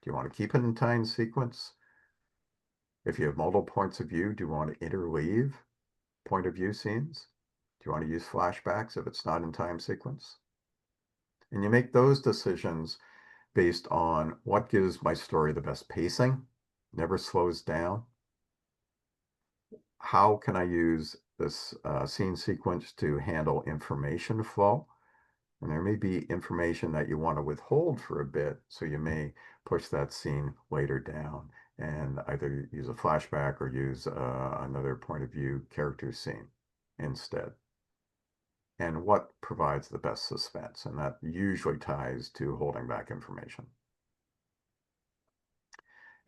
S2: Do you want to keep it in time sequence? If you have multiple points of view, do you want to interleave point of view scenes? Do you want to use flashbacks if it's not in time sequence? And you make those decisions based on what gives my story the best pacing, never slows down. How can I use this scene sequence to handle information flow? And there may be information that you want to withhold for a bit, so you may push that scene later down and either use a flashback or use another point of view character scene instead. And what provides the best suspense? And that usually ties to holding back information.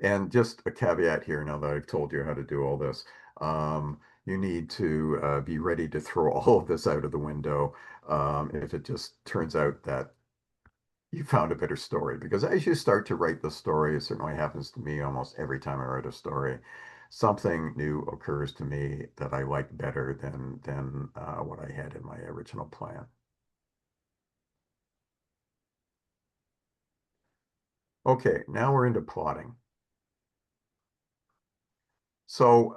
S2: And just a caveat here, now that I've told you how to do all this, you need to be ready to throw all of this out of the window if it just turns out that you found a better story. Because as you start to write the story, it certainly happens to me almost every time I write a story, something new occurs to me that I like better than what I had in my original plan. Okay, now we're into plotting. So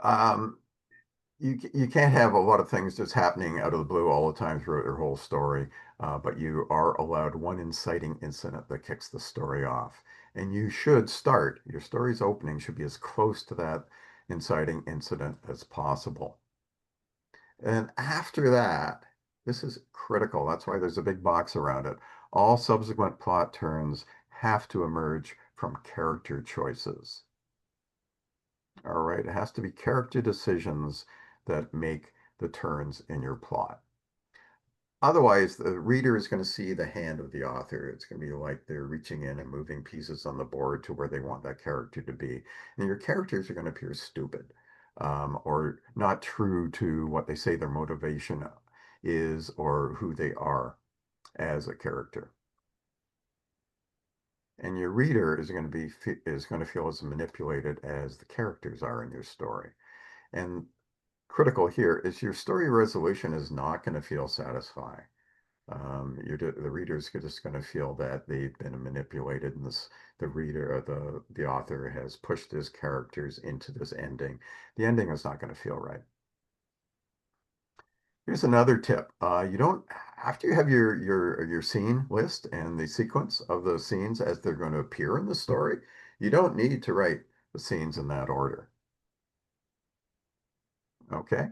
S2: you can't have a lot of things just happening out of the blue all the time throughout your whole story, but you are allowed one inciting incident that kicks the story off. And you should start, your story's opening should be as close to that inciting incident as possible. And after that, this is critical. That's why there's a big box around it. All subsequent plot turns have to emerge from character choices. All right, it has to be character decisions that make the turns in your plot. Otherwise, the reader is going to see the hand of the author. It's going to be like they're reaching in and moving pieces on the board to where they want that character to be. And your characters are going to appear stupid, or not true to what they say their motivation is or who they are as a character. And your reader is going to feel as manipulated as the characters are in your story. And critical here is your story resolution is not going to feel satisfying. The reader's just going to feel that they've been manipulated, and the reader or the author has pushed his characters into this ending. The ending is not going to feel right. Here's another tip. You don't after you have your scene list and the sequence of those scenes as they're going to appear in the story, you don't need to write the scenes in that order. Okay.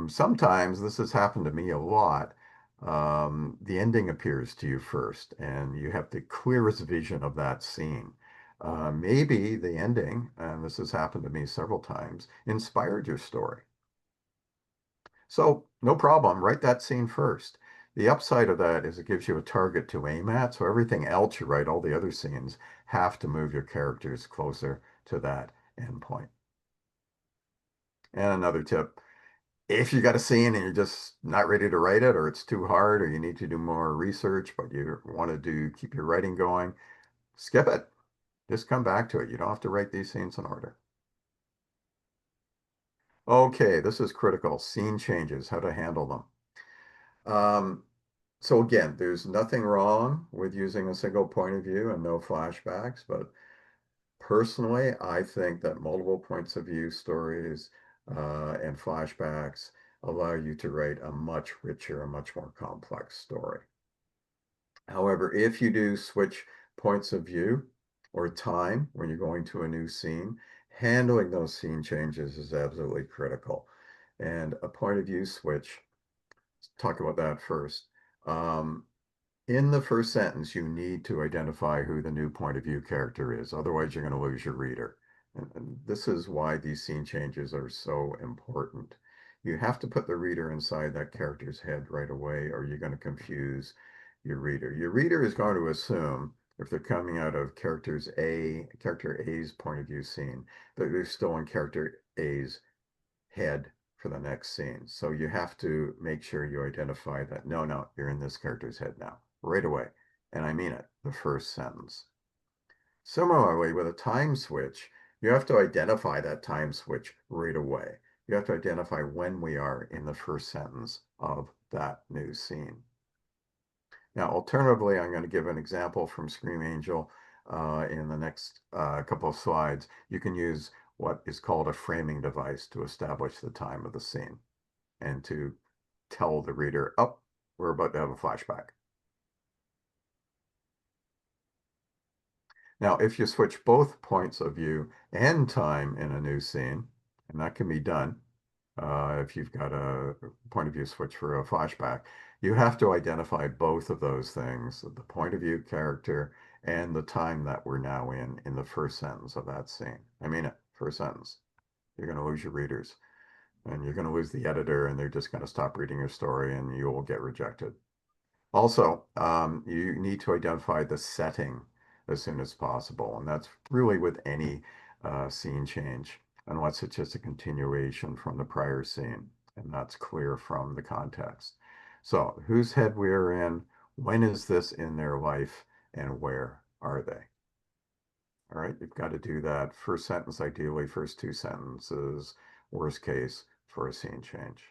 S2: Sometimes this has happened to me a lot. The ending appears to you first, and you have the clearest vision of that scene. Maybe the ending, and this has happened to me several times, inspired your story. So, no problem, write that scene first. The upside of that is it gives you a target to aim at, so everything else you write, all the other scenes, have to move your characters closer to that endpoint. And another tip, if you got a scene and you're just not ready to write it, or it's too hard, or you need to do more research, but you want to keep your writing going, skip it. Just come back to it. You don't have to write these scenes in order. Okay, this is critical. Scene changes, how to handle them. So again, there's nothing wrong with using a single point of view and no flashbacks, but personally, I think that multiple points of view stories and flashbacks allow you to write a much richer, a much more complex story. However, if you do switch points of view or time when you're going to a new scene, handling those scene changes is absolutely critical. And a point of view switch, let's talk about that first. Um, in the first sentence, you need to identify who the new point of view character is. Otherwise, you're going to lose your reader. And this is why these scene changes are so important. You have to put the reader inside that character's head right away, or you're going to confuse your reader. Your reader is going to assume, if they're coming out of character A's point of view scene, that they're still in character A's head for the next scene. So you have to make sure you identify that, no, you're in this character's head now, right away. And I mean it, the first sentence. Similarly, with a time switch, you have to identify that time switch right away. You have to identify when we are in the first sentence of that new scene. Now, alternatively, I'm going to give an example from Scream Angel in the next couple of slides. You can use what is called a framing device to establish the time of the scene and to tell the reader, oh, we're about to have a flashback. Now, if you switch both points of view and time in a new scene, and that can be done if you've got a point of view switch for a flashback, you have to identify both of those things, the point of view character and the time that we're now in the first sentence of that scene. I mean it, first sentence. You're going to lose your readers and you're going to lose the editor and they're just going to stop reading your story and you will get rejected. Also, you need to identify the setting as soon as possible. And that's really with any scene change, unless it's just a continuation from the prior scene. And that's clear from the context. So whose head we're in, when is this in their life, and where are they? All right, you've got to do that. First sentence, ideally, first two sentences, worst case for a scene change.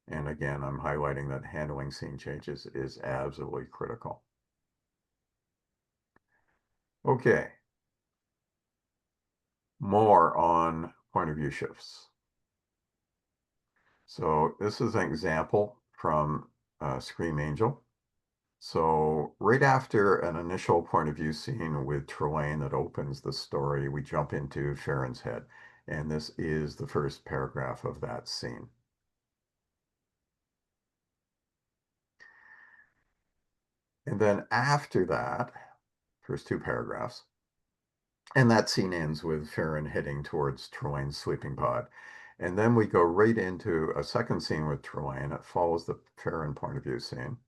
S2: And again, I'm highlighting that handling scene changes is absolutely critical. Okay. more on point of view shifts. So this is an example from Scream Angel. So right after an initial point of view scene with Trelane that opens the story, we jump into Farron's head. And this is the first paragraph of that scene. And then after that, first two paragraphs, and that scene ends with Farron heading towards Trelane's sleeping pod. And then we go right into a second scene with Trelane. It follows the Farron point of view scene.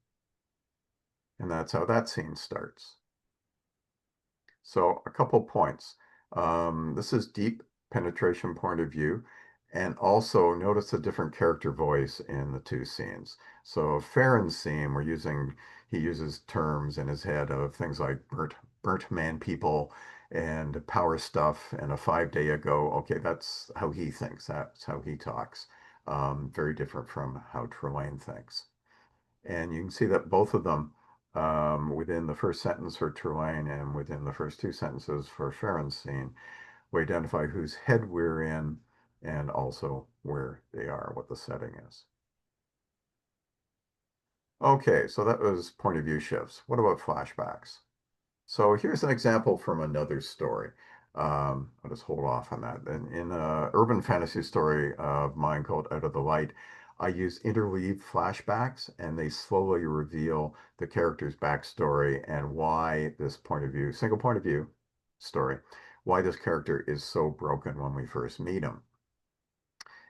S2: And that's how that scene starts. So a couple points. This is deep penetration point of view. And also notice a different character voice in the two scenes. So Farron's scene, he uses terms in his head of things like burnt man people and power stuff and a 5 day ago. Okay, that's how he thinks. That's how he talks. Very different from how Trelane thinks. And you can see that both of them, within the first sentence for Trelane and within the first two sentences for Farron's scene, we identify whose head we're in and also where they are, what the setting is. Okay, so that was point of view shifts. What about flashbacks? So here's an example from another story. I'll just hold off on that. In an urban fantasy story of mine called Out of the Light, I use interleaved flashbacks, and they slowly reveal the character's backstory and why this point of view, single point of view story, why this character is so broken when we first meet him.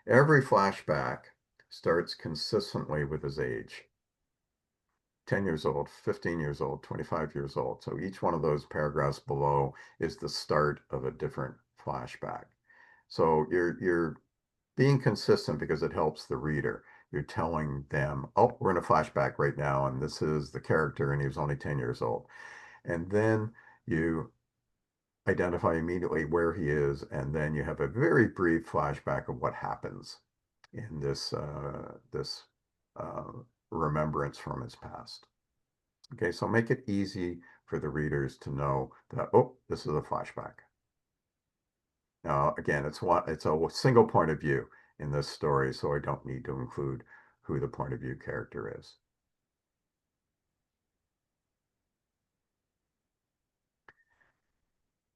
S2: Every flashback starts consistently with his age. 10 years old, 15 years old, 25 years old. So each one of those paragraphs below is the start of a different flashback. So you're being consistent because it helps the reader. You're telling them, oh, we're in a flashback right now, and this is the character, and he was only 10 years old. And then you identify immediately where he is, and then you have a very brief flashback of what happens in this uh, remembrance from his past. Okay, so make it easy for the readers to know that, oh, this is a flashback. Now, again, it's a single point of view in this story, so I don't need to include who the point of view character is.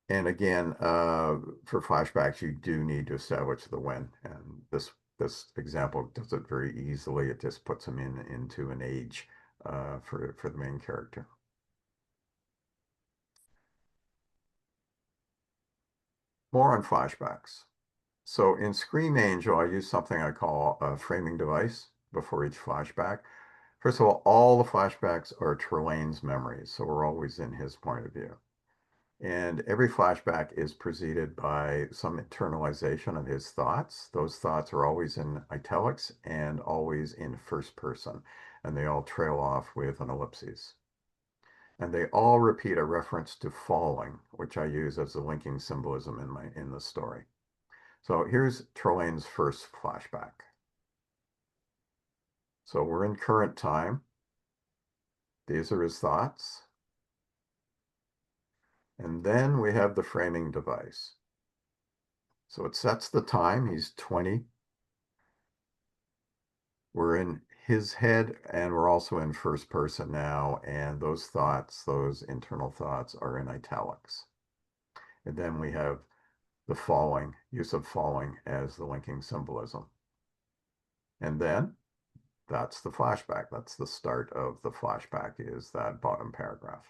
S2: And again, for flashbacks, you do need to establish the when, and this example does it very easily. It just puts them into an age for the main character. More on flashbacks. So in Scream Angel, I use something I call a framing device before each flashback. First of all the flashbacks are Trelane's memories, so we're always in his point of view. And every flashback is preceded by some internalization of his thoughts. Those thoughts are always in italics and always in first person, and they all trail off with an ellipses. And they all repeat a reference to falling, which I use as a linking symbolism in the story. So here's Trelane's first flashback. So we're in current time. These are his thoughts. And then we have the framing device. So it sets the time. He's 20. We're in his head, and we're also in first person now. And those thoughts, those internal thoughts, are in italics. And then we have the falling, use of falling as the linking symbolism. And then that's the flashback. That's the start of the flashback, is that bottom paragraph.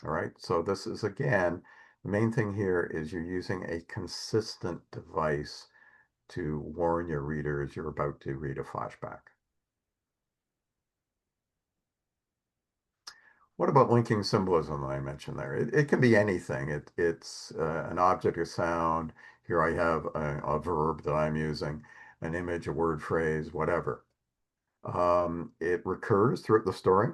S2: All right, so this is, again, the main thing here is you're using a consistent device to warn your readers you're about to read a flashback. What about linking symbolism that I mentioned there? It can be anything. It's an object, a sound. Here I have a verb that I'm using, an image, a word phrase, whatever. It recurs throughout the story.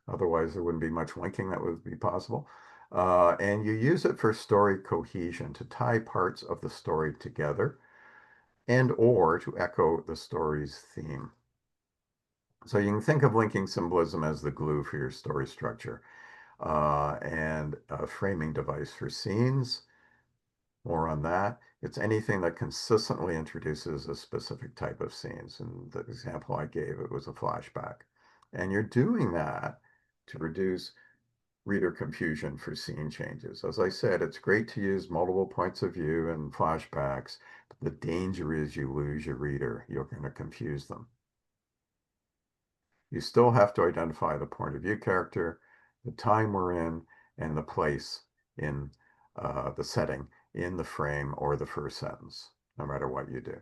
S2: Otherwise, there wouldn't be much linking that would be possible. And you use it for story cohesion, to tie parts of the story together and or to echo the story's theme. So you can think of linking symbolism as the glue for your story structure, and a framing device for scenes, More on that. It's anything that consistently introduces a specific type of scenes. And the example I gave, it was a flashback. And you're doing that to reduce reader confusion for scene changes. As I said, it's great to use multiple points of view and flashbacks, but the danger is you lose your reader. You're going to confuse them. You still have to identify the point of view character, the time we're in, and the place in the setting in the frame or the first sentence, no matter what you do.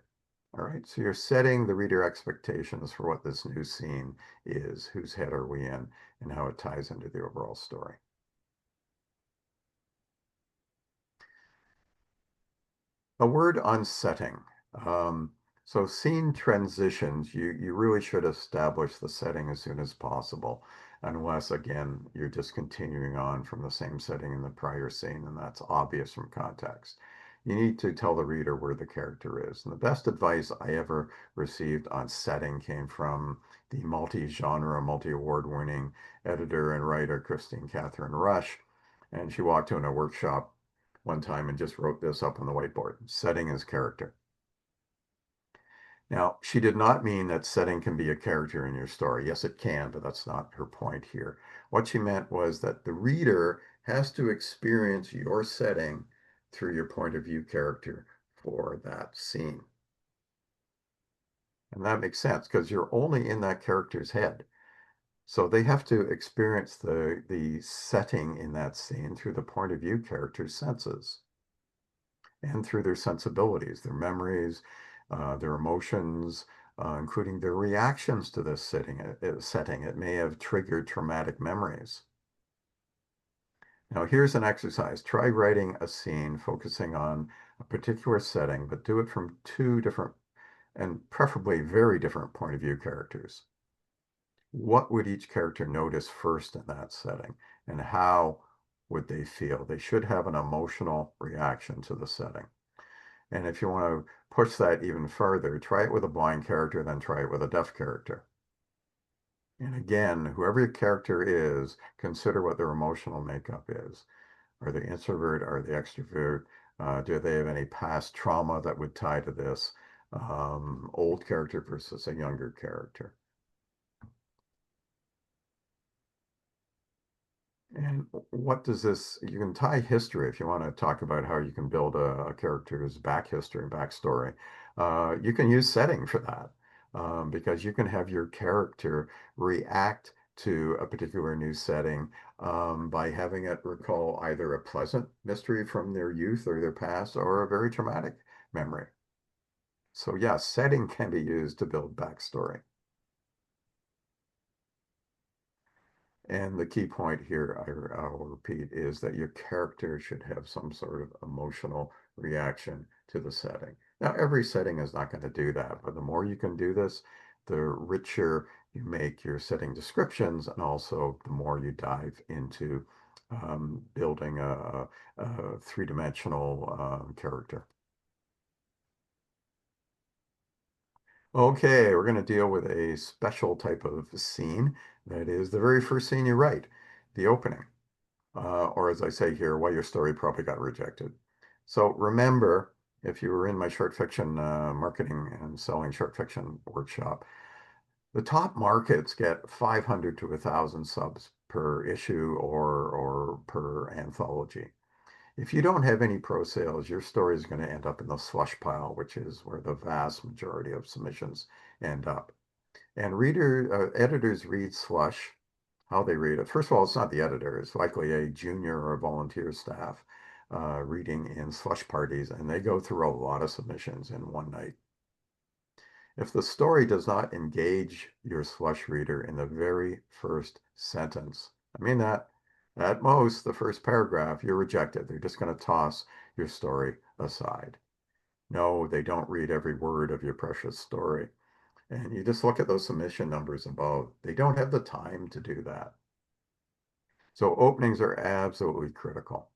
S2: All right, so you're setting the reader expectations for what this new scene is, whose head are we in, and how it ties into the overall story. A word on setting. So scene transitions, you really should establish the setting as soon as possible, unless, again, you're just continuing on from the same setting in the prior scene, and that's obvious from context. You need to tell the reader where the character is. And the best advice I ever received on setting came from the multi-genre, multi-award-winning editor and writer, Christine Catherine Rush. And she walked into a workshop one time and just wrote this up on the whiteboard. Setting is character. Now, she did not mean that setting can be a character in your story. Yes, it can, but that's not her point here. What she meant was that the reader has to experience your setting through your point of view character for that scene. And that makes sense because you're only in that character's head. So they have to experience the setting in that scene through the point of view character's senses and through their sensibilities, their memories, their emotions, including their reactions to this setting. It may have triggered traumatic memories. Now, here's an exercise. Try writing a scene focusing on a particular setting, but do it from two different and preferably very different point of view characters. What would each character notice first in that setting, and how would they feel? They should have an emotional reaction to the setting. And if you want to push that even further, try it with a blind character, then try it with a deaf character. And again, whoever your character is, consider what their emotional makeup is. Are they introvert? Are they extrovert? Do they have any past trauma that would tie to this? Old character versus a younger character. And what does this, you can tie history if you want to talk about how you can build a character's back history and backstory. You can use setting for that because you can have your character react to a particular new setting by having it recall either a pleasant mystery from their youth or their past or a very traumatic memory. So yeah, setting can be used to build backstory. And the key point here, I'll repeat, is that your character should have some sort of emotional reaction to the setting. Now, every setting is not going to do that, but the more you can do this, the richer you make your setting descriptions, and also the more you dive into building a three-dimensional character. Okay, we're going to deal with a special type of scene. That is the very first scene you write, the opening. Or as I say here, why your story probably got rejected. So remember, if you were in my short fiction marketing and selling short fiction workshop, the top markets get 500 to 1,000 subs per issue or per anthology. If you don't have any pro sales, your story is going to end up in the slush pile, which is where the vast majority of submissions end up. And editors read slush, how they read it. First of all, it's not the editor. It's likely a junior or a volunteer staff reading in slush parties, and they go through a lot of submissions in one night. If the story does not engage your slush reader in the very first sentence, I mean that, at most, the first paragraph, you're rejected. They're just going to toss your story aside. No, they don't read every word of your precious story. And you just look at those submission numbers above. They don't have the time to do that. So openings are absolutely critical.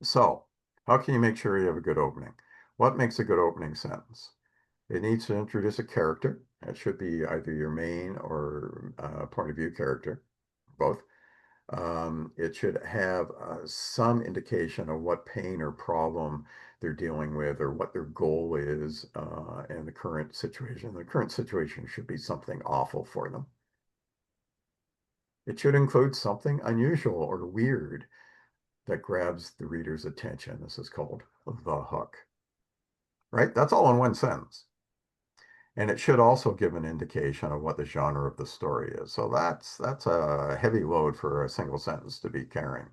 S2: So how can you make sure you have a good opening? What makes a good opening sentence? It needs to introduce a character. It should be either your main or point of view character, both. It should have some indication of what pain or problem they're dealing with or what their goal is in the current situation. The current situation should be something awful for them. It should include something unusual or weird that grabs the reader's attention. This is called the hook, right? That's all in one sentence. And it should also give an indication of what the genre of the story is. So that's a heavy load for a single sentence to be carrying.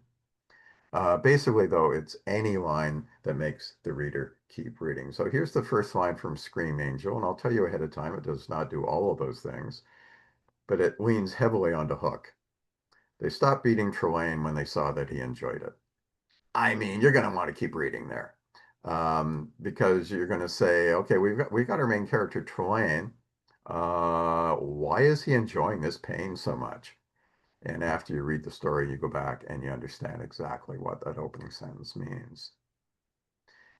S2: Basically, though, it's any line that makes the reader keep reading. So here's the first line from Scream Angel, and I'll tell you ahead of time, it does not do all of those things, but it leans heavily onto hook. They stopped beating Trelane when they saw that he enjoyed it. I mean, you're going to want to keep reading there because you're going to say, okay, we've got our main character Trelane. Why is he enjoying this pain so much? And after you read the story, you go back and you understand exactly what that opening sentence means.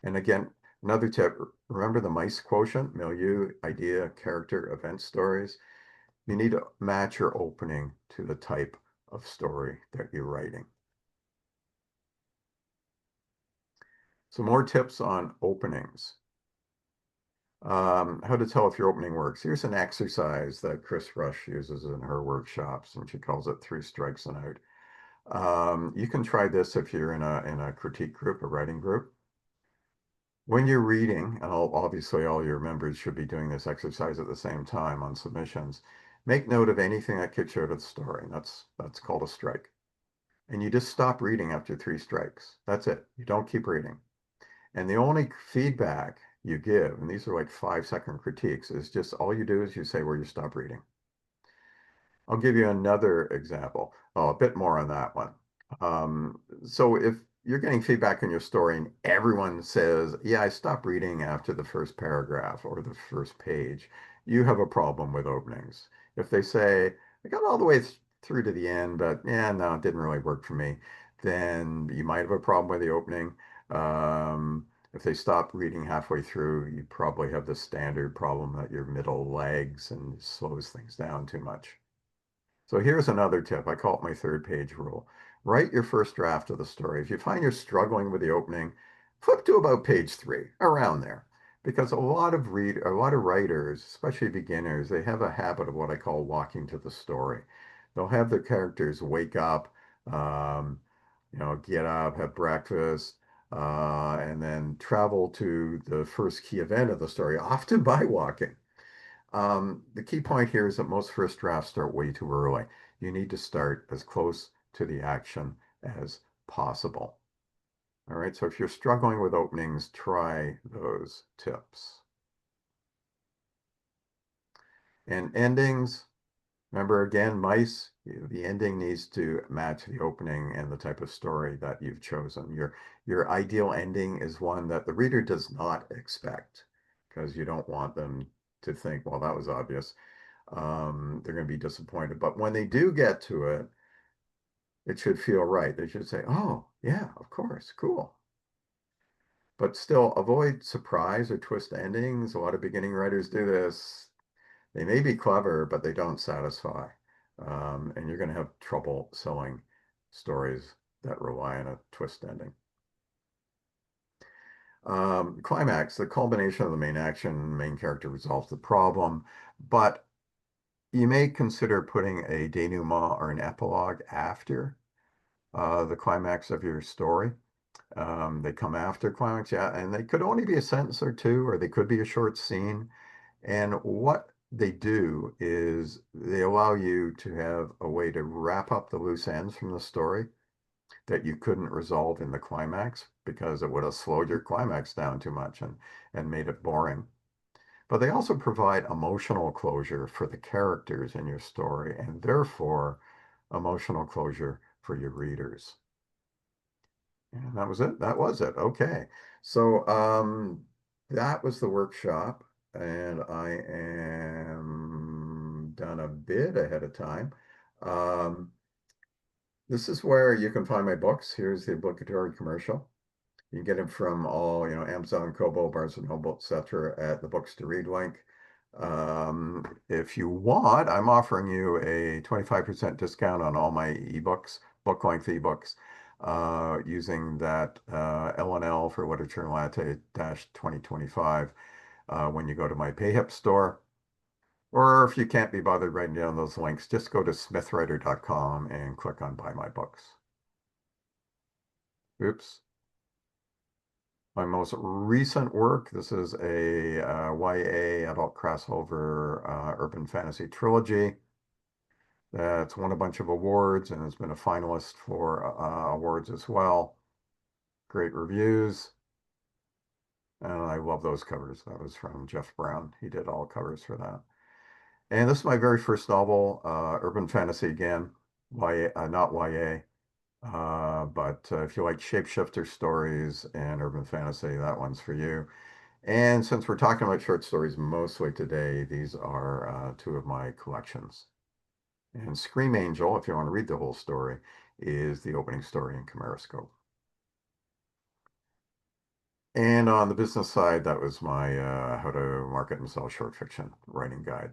S2: And again, another tip, remember the MICE quotient, milieu, idea, character, event stories. You need to match your opening to the type of story that you're writing. Some more tips on openings. How to tell if your opening works. Here's an exercise that Chris Rush uses in her workshops, and she calls it 3 strikes and out. You can try this if you're in a critique group, a writing group. When you're reading, and obviously all your members should be doing this exercise at the same time on submissions, make note of anything that kicks you out of the story. That's called a strike. And you just stop reading after 3 strikes. That's it. You don't keep reading. And the only feedback you give, and these are like 5-second critiques, is just all you do is you say where you stop reading. I'll give you another example. Oh, a bit more on that one. So if you're getting feedback on your story and everyone says, yeah, I stopped reading after the first paragraph or the first page, you have a problem with openings. If they say, I got all the way through to the end, but yeah, no, it didn't really work for me, then you might have a problem with the opening. If they stop reading halfway through, you probably have the standard problem that your middle lags and slows things down too much. So here's another tip. I call it my 3rd-page rule. Write your first draft of the story. If you find you're struggling with the opening, flip to about page 3, around there. Because a lot of writers, especially beginners, they have a habit of what I call walking to the story. They'll have their characters wake up, um, get up, have breakfast, and then travel to the first key event of the story, often by walking. The key point here is that most first drafts start way too early. You need to start as close to the action as possible. All right, so if you're struggling with openings, try those tips. And endings, remember again, mice, the ending needs to match the opening and the type of story that you've chosen. Your ideal ending is one that the reader does not expect because you don't want them to think, well, that was obvious. They're going to be disappointed. But when they do get to it, it should feel right. They should say, oh, yeah, of course, cool. But still, avoid surprise or twist endings. A lot of beginning writers do this. They may be clever, but they don't satisfy. And you're going to have trouble selling stories that rely on a twist ending. Climax, the culmination of the main action, main character resolves the problem, but you may consider putting a denouement or an epilogue after the climax of your story. They come after climax, yeah, and they could only be a sentence or two, or they could be a short scene. And what they do is they allow you to have a way to wrap up the loose ends from the story that you couldn't resolve in the climax because it would have slowed your climax down too much and made it boring. But they also provide emotional closure for the characters in your story and therefore emotional closure for your readers. And that was it. That was it. Okay. So that was the workshop, and I am done a bit ahead of time. Um, this is where you can find my books. Here's the obligatory commercial. You can get them from all, Amazon, Kobo, Barnes and Noble, etc. at the Books to Read link. If you want, I'm offering you a 25% discount on all my ebooks book length ebooks using that LNL for Literature and Latte dash 2025 when you go to my PayHip store. Or if you can't be bothered writing down those links, just go to smithwriter.com and click on Buy My Books. Oops. My most recent work, this is a YA adult crossover urban fantasy trilogy that's won a bunch of awards and has been a finalist for awards as well. Great reviews. And I love those covers. That was from Jeff Brown. He did all covers for that. And this is my very first novel, urban fantasy again, YA, not YA. But if you like shapeshifter stories and urban fantasy, that one's for you. And since we're talking about short stories mostly today, these are two of my collections. And Scream Angel, if you want to read the whole story, is the opening story in Chimeroscope. And on the business side, that was my How to Market and Sell Short Fiction writing guide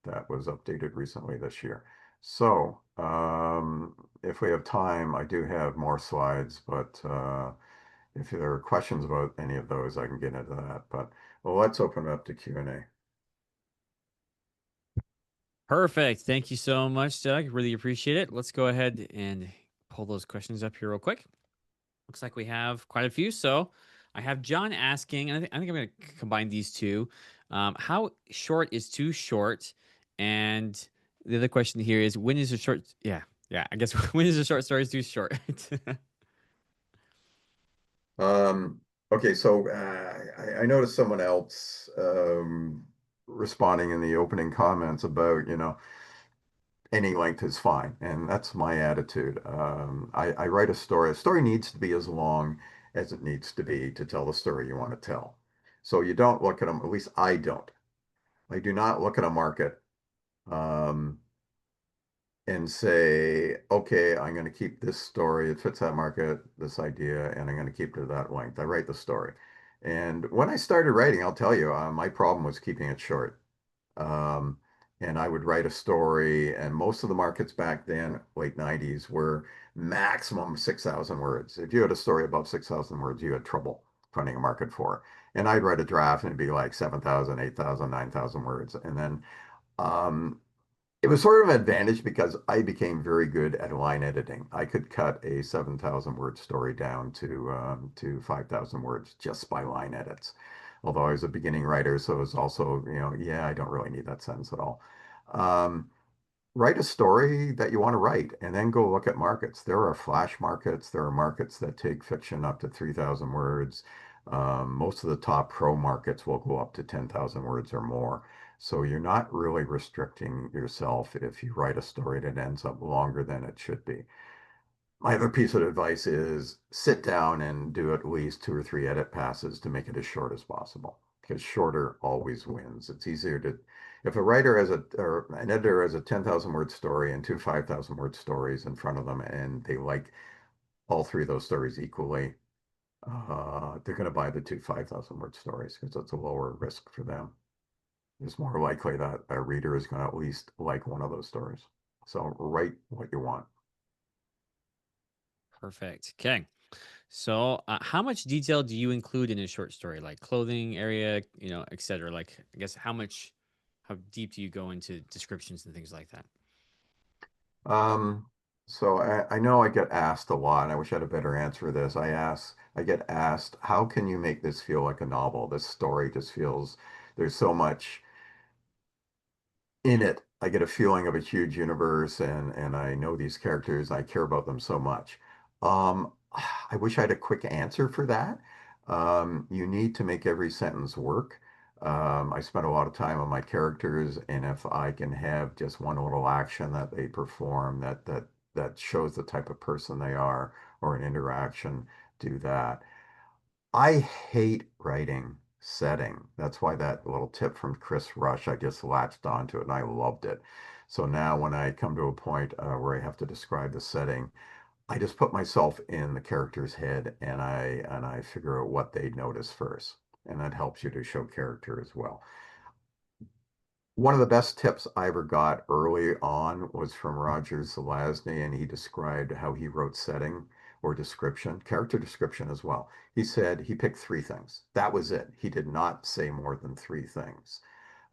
S2: that was updated recently this year. So if we have time, I do have more slides, but if there are questions about any of those, I can get into that. But well, let's open it up to Q&A.
S1: Perfect. Thank you so much, Doug. Really appreciate it. Let's go ahead and pull those questions up here real quick. Looks like we have quite a few. So I have John asking, and I think I'm going to combine these two. How short is too short? And the other question here is, when is a short? Yeah, yeah. I guess when is a short story too short?
S2: Um, okay, so I noticed someone else responding in the opening comments about, any length is fine. And that's my attitude. I write a story. A story needs to be as long as it needs to be to tell the story you want to tell. So you don't look at them, at least I don't. I do not look at a market um, and say, okay, I'm going to keep this story. It fits that market, this idea, and I'm going to keep it to that length. I write the story. And when I started writing, I'll tell you, my problem was keeping it short. Um, and I would write a story, and most of the markets back then, late 90s, were maximum 6,000 words. If you had a story above 6,000 words, you had trouble finding a market for it. And I'd write a draft and it'd be like 7,000, 8,000, 9,000 words. And then um, it was sort of an advantage because I became very good at line editing. I could cut a 7,000 word story down to 5,000 words just by line edits. Although I was a beginning writer, so it was also, yeah, I don't really need that sentence at all. Um, Write a story that you want to write and then go look at markets. There are flash markets. There are markets that take fiction up to 3,000 words. Most of the top pro markets will go up to 10,000 words or more. So you're not really restricting yourself if you write a story that ends up longer than it should be. My other piece of advice is sit down and do at least 2 or 3 edit passes to make it as short as possible because shorter always wins. It's easier to, if a writer has or an editor has a 10,000 word story and two 5,000 word stories in front of them and they like all three of those stories equally, they're going to buy the two 5,000 word stories because it's a lower risk for them. It's more likely that a reader is going to at least like one of those stories. So write what you want.
S1: Perfect. Okay. So, how much detail do you include in a short story, like clothing area, etc.? Like, I guess how deep do you go into descriptions and things like that?
S2: Um, so I know I get asked a lot, and I wish I had a better answer for this. I get asked, how can you make this feel like a novel? This story just feels, there's so much in it. I get a feeling of a huge universe and I know these characters, I care about them so much. Um, I wish I had a quick answer for that. You need to make every sentence work. I spend a lot of time on my characters, and if I can have just one little action that they perform that shows the type of person they are, or an interaction, do that. I hate writing setting. That's why that little tip from Chris Rush, I just latched onto it and I loved it. So now when I come to a point where I have to describe the setting, I just put myself in the character's head and I figure out what they notice first. And that helps you to show character as well. One of the best tips I ever got early on was from Roger Zelazny, and he described how he wrote setting or description, character description as well. He said he picked three things. That was it. He did not say more than three things.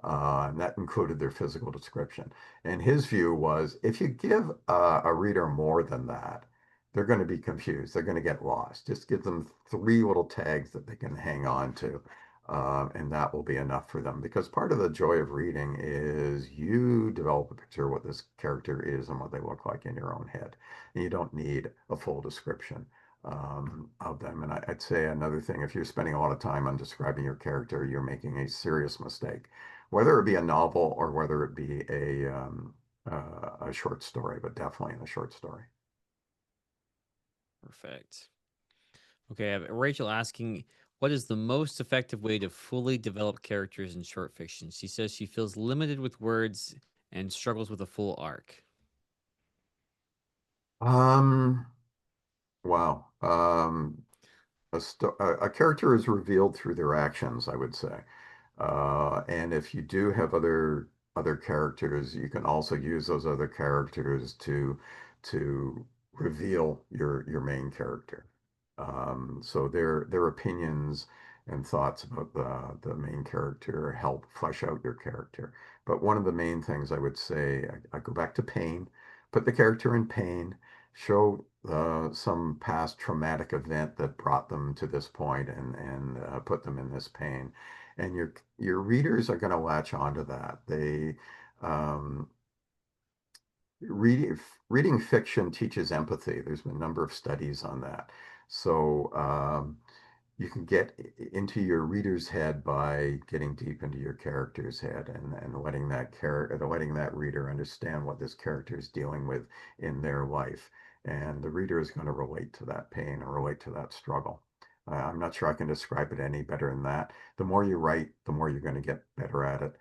S2: And that included their physical description. And his view was if you give a reader more than that, they're going to be confused. They're going to get lost. Just give them three little tags that they can hang on to. And that will be enough for them because part of the joy of reading is you develop a picture of what this character is and what they look like in your own head. And you don't need a full description of them. And I'd say another thing, if you're spending a lot of time on describing your character, you're making a serious mistake, whether it be a novel or whether it be a short story, but definitely in a short story.
S1: Perfect. Okay, I have Rachel asking, what is the most effective way to fully develop characters in short fiction? She says she feels limited with words and struggles with a full arc.
S2: Um, wow. A character is revealed through their actions, I would say. And if you do have other characters, you can also use those other characters to reveal your main character. So their opinions and thoughts about the main character help flesh out your character. But one of the main things I would say, I go back to pain, put the character in pain, show some past traumatic event that brought them to this point and put them in this pain. And your readers are going to latch onto that. Um, reading reading fiction teaches empathy. There's been a number of studies on that. So you can get into your reader's head by getting deep into your character's head and letting that reader understand what this character is dealing with in their life. And the reader is going to relate to that pain or relate to that struggle. I'm not sure I can describe it any better than that. The more you write, the more you're going to get better at it.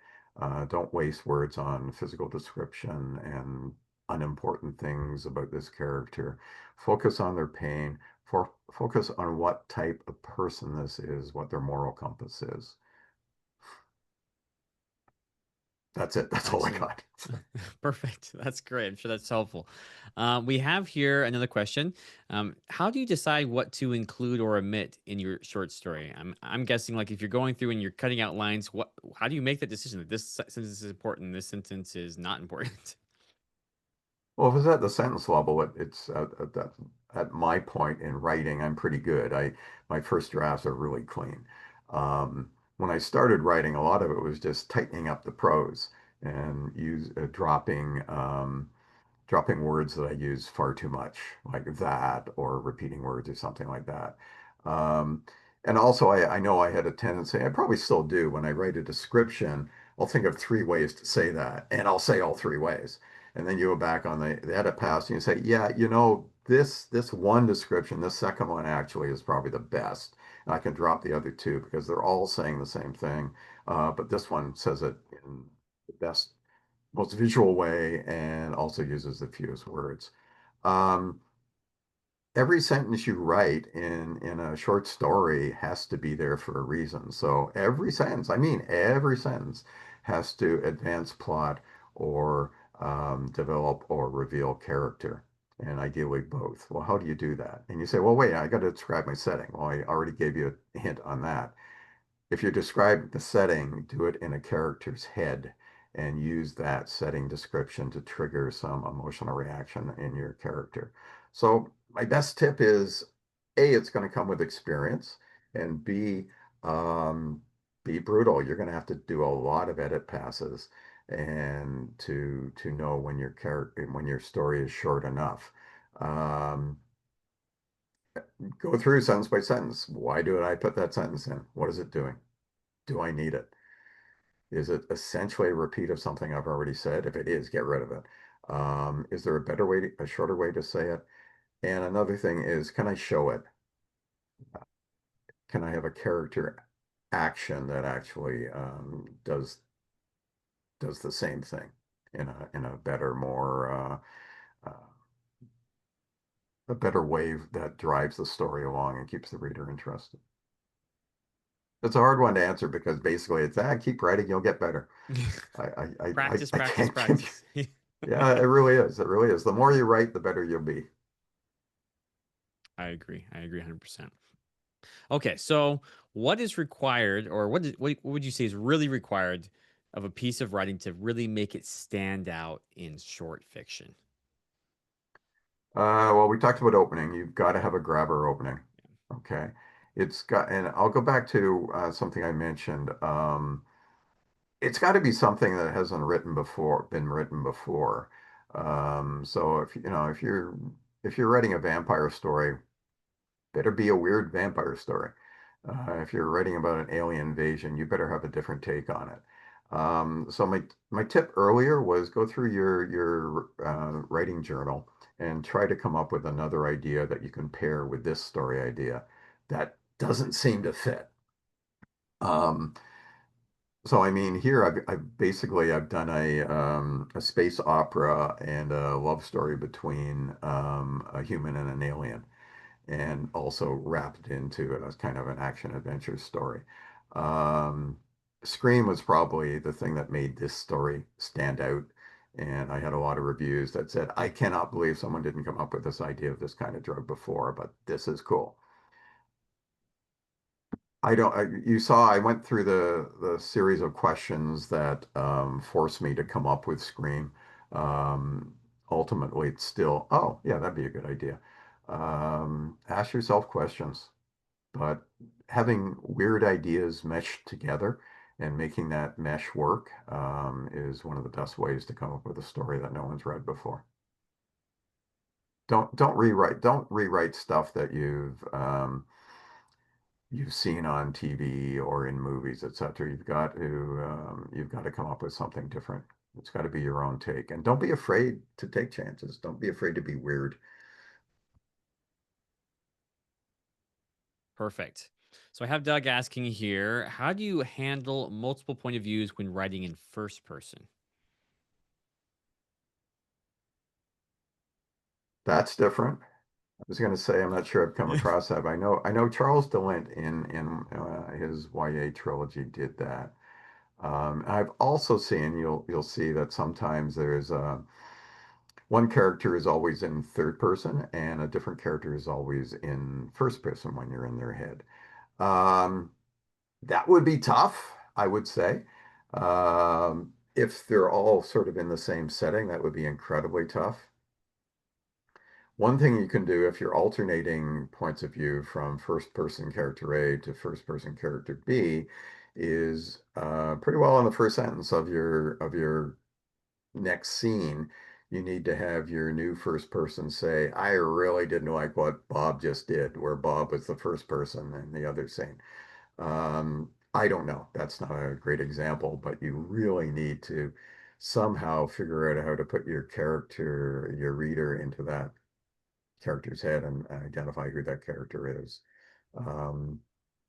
S2: Don't waste words on physical description and unimportant things about this character. Focus on their pain, focus on what type of person this is, what their moral compass is. That's it. That's all I
S1: Excellent.
S2: got.
S1: Perfect. That's great. I'm sure that's helpful. We have here another question. How do you decide what to include or omit in your short story? I'm guessing like if you're going through and you're cutting out lines, how do you make that decision that this sentence is important, this sentence is not important?
S2: Well, if it's at the sentence level, it's at my point in writing, I'm pretty good. My first drafts are really clean. When I started writing, a lot of it was just tightening up the prose and dropping words that I use far too much, like that, or repeating words or something like that. Um, and also, I know I had a tendency, I probably still do, when I write a description, I'll think of three ways to say that, and I'll say all three ways. And then you go back on the edit pass and you say, yeah, this one description, this second one actually is probably the best. And I can drop the other two because they're all saying the same thing. But this one says it in the best most visual way and also uses the fewest words. Um, every sentence you write in a short story has to be there for a reason. So every sentence, I mean every sentence, has to advance plot or develop or reveal character, and ideally both. Well, how do you do that? And you say, well, wait, I got to describe my setting. Well, I already gave you a hint on that. If you describe the setting, do it in a character's head and use that setting description to trigger some emotional reaction in your character. So my best tip is A, it's going to come with experience, and B, um, be brutal. You're going to have to do a lot of edit passes and to know when your character when your story is short enough. Um, go through sentence by sentence. Why do I put that sentence in? What is it doing? Do I need it? Is it essentially a repeat of something I've already said? If it is, get rid of it. Is there a better way, a shorter way to say it? And another thing is, can I show it? Can I have a character action that actually does the same thing in a better, more a better way that drives the story along and keeps the reader interested? It's a hard one to answer because basically it's keep writing, you'll get better.
S1: Practice,
S2: I
S1: practice,
S2: can't give you.
S1: practice.
S2: Yeah, it really is. It really is. The more you write, the better you'll be.
S1: I agree. I agree 100%. Okay, so what is required, or what would you say is really required of a piece of writing to really make it stand out in short fiction?
S2: Well, we talked about opening. You've got to have a grabber opening. Okay. It's got, and I'll go back to something I mentioned. It's got to be something that hasn't been written before. So if you know if you're writing a vampire story, better be a weird vampire story. If you're writing about an alien invasion, you better have a different take on it. So my tip earlier was go through your writing journal and try to come up with another idea that you can pair with this story idea that doesn't seem to fit. Um, so I mean, here I've done a space opera and a love story between a human and an alien, and also wrapped into it as kind of an action adventure story. Um, Scream was probably the thing that made this story stand out. And I had a lot of reviews that said, I cannot believe someone didn't come up with this idea of this kind of drug before, but this is cool. You saw I went through the series of questions that forced me to come up with Scream. Ultimately, it's still, oh, yeah, that'd be a good idea. Ask yourself questions. But having weird ideas meshed together and making that mesh work is one of the best ways to come up with a story that no one's read before. Don't rewrite stuff that you've seen on TV or in movies, etc. You've got to come up with something different. It's got to be your own take, and don't be afraid to take chances. Don't be afraid to be weird.
S1: Perfect. So I have Doug asking here, how do you handle multiple point of views when writing in first person?
S2: That's different. I was going to say I'm not sure I've come across that, but I know Charles DeLint in his YA trilogy did that. I've also seen you'll see that sometimes there's one character is always in third person and a different character is always in first person when you're in their head. Um, that would be tough, I would say. If they're all sort of in the same setting, that would be incredibly tough. One thing you can do if you're alternating points of view from first person character A to first person character B is pretty well in the first sentence of your next scene, you need to have your new first person say, I really didn't like what Bob just did, where Bob was the first person and the other saying, I don't know. That's not a great example, but you really need to somehow figure out how to put your character, your reader into that character's head and identify who that character is. Um,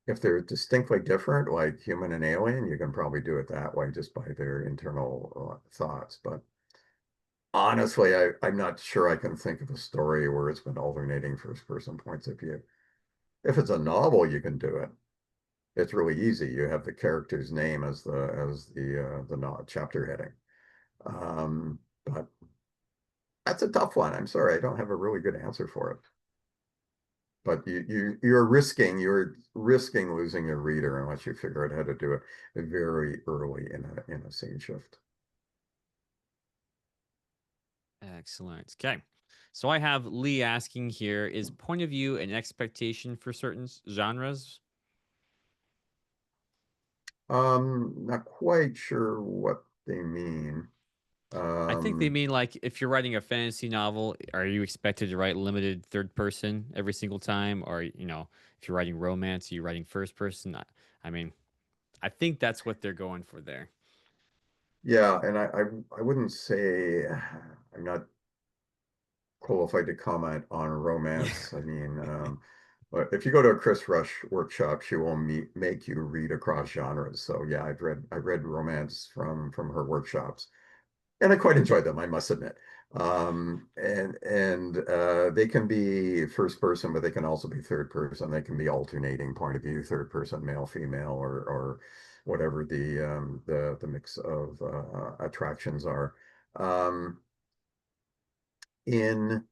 S2: if they're distinctly different, like human and alien, you can probably do it that way just by their internal thoughts. But honestly, I'm not sure I can think of a story where it's been alternating first person points of view. If it's a novel, you can do it. It's really easy. You have the character's name as the chapter heading. But that's a tough one. I'm sorry, I don't have a really good answer for it. But you're risking losing your reader unless you figure out how to do it very early in a scene shift.
S1: Excellent. Okay. So I have Lee asking here, is point of view an expectation for certain genres?
S2: Not quite sure what they mean.
S1: I think they
S2: Um,
S1: mean like if you're writing a fantasy novel, are you expected to write limited third person every single time? Or, if you're writing romance, are you writing first person? I mean, I think that's what they're going for there.
S2: yeah, and I wouldn't say I'm not qualified to comment on romance. I mean, but if you go to a Chris Rush workshop, she will make you read across genres. So yeah, I read romance from her workshops, and I quite enjoyed them, I must admit. And they can be first person, but they can also be third person. They can be alternating point of view, third person, male, female, or whatever the mix of attractions are. Um, in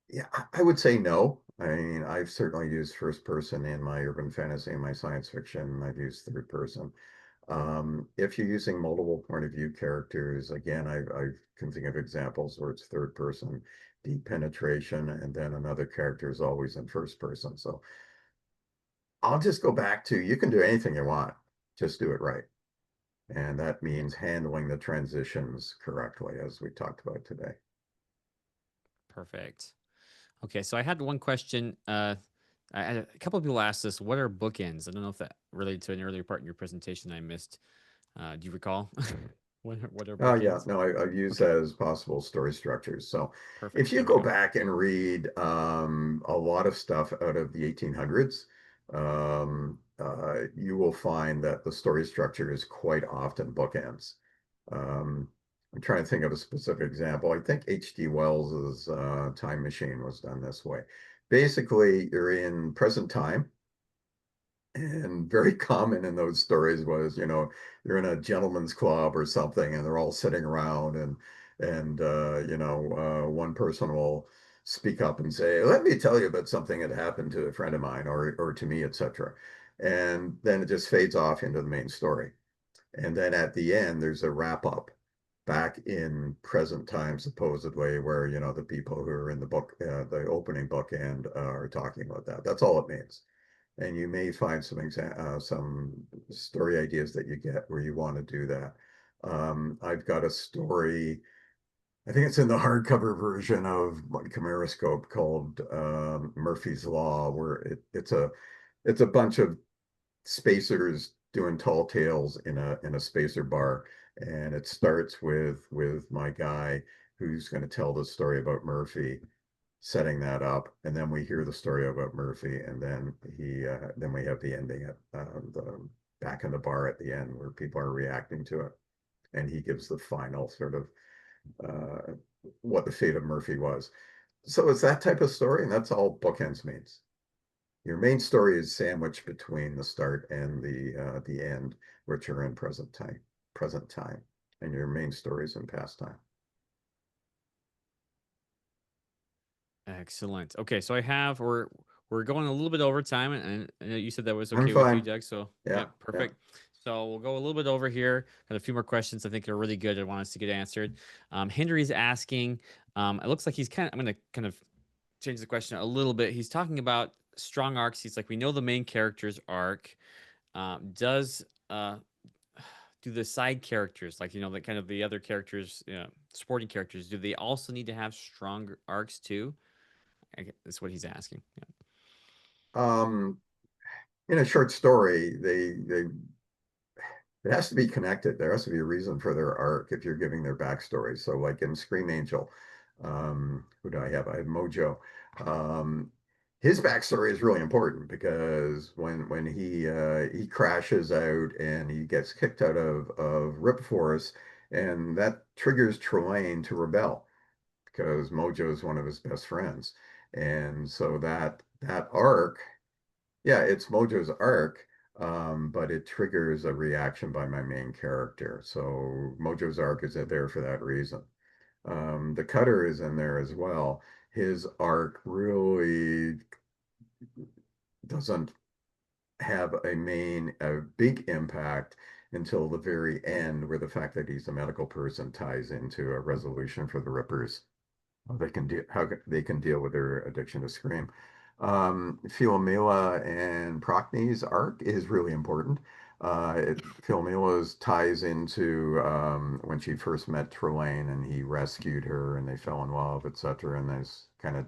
S2: Yeah, I would say no. I mean, I've certainly used first person in my urban fantasy and my science fiction. I've used third person. If you're using multiple point of view characters, again, I can think of examples where it's third person, deep penetration, and then another character is always in first person. So I'll just go back to you can do anything you want, just do it right. And that means handling the transitions correctly, as we talked about today.
S1: Perfect. Okay, so I had one question. I had a couple of people asked this. What are bookends? I don't know if that related to an earlier part in your presentation I missed. Do you recall? What are
S2: Oh yeah,
S1: bookends?
S2: no, I've used
S1: Okay,
S2: that as possible story structures. So if
S1: perfect.
S2: you
S1: There we
S2: go
S1: go.
S2: back and read a lot of stuff out of the 1800s, you will find that the story structure is quite often bookends. Um, I'm trying to think of a specific example. I think H.G. Wells's Time Machine was done this way. Basically, you're in present time, and very common in those stories was, you're in a gentleman's club or something, and they're all sitting around, and one person will speak up and say, "Let me tell you about something that happened to a friend of mine or to me, etc." And then it just fades off into the main story. And then at the end, there's a wrap up back in present time, supposedly, where, the people who are in the book, the opening book, and are talking about that. That's all it means. And you may find some story ideas that you get where you want to do that. I've got a story. I think it's in the hardcover version of Chimeroscope called Murphy's Law, where it's a bunch of spacers doing tall tales in a spacer bar, and it starts with my guy who's going to tell the story about Murphy setting that up, and then we hear the story about Murphy, and then we have the ending at the back in the bar at the end where people are reacting to it, and he gives the final sort of uh, what the fate of Murphy was. So it's that type of story, and that's all bookends means. Your main story is sandwiched between the start and the end, which are in present time, and your main story is in past time.
S1: Excellent. Okay, so we're going a little bit over time, and I know you said that was
S2: I'm
S1: okay with you,
S2: fine.
S1: Doug. So
S2: Yeah,
S1: yeah,
S2: yeah.
S1: perfect. So we'll go a little bit over here. Got a few more questions I think are really good. I want us to get answered. Henry's asking. It looks like he's kind of. I'm going to kind of change the question a little bit. He's talking about strong arcs. He's like, we know the main character's arc. Does do the side characters, like the kind of the other characters, supporting characters, do they also need to have strong arcs too? That's what he's asking.
S2: Um, in a short story, they it has to be connected. There has to be a reason for their arc if you're giving their backstory. So, like in Scream Angel, who do I have? I have Mojo. Um, his backstory is really important because when he crashes out and he gets kicked out of Rip Force, and that triggers Trelane to rebel because Mojo is one of his best friends, and so that arc, yeah, it's Mojo's arc, but it triggers a reaction by my main character. So Mojo's arc is there for that reason. The Cutter is in there as well. His arc really doesn't have a big impact until the very end, where the fact that he's a medical person ties into a resolution for the Rippers, how they can deal with their addiction to scream. Philomela and Procne's arc is really important. Philomella's ties into when she first met Trelane and he rescued her and they fell in love, etc. And there's kind of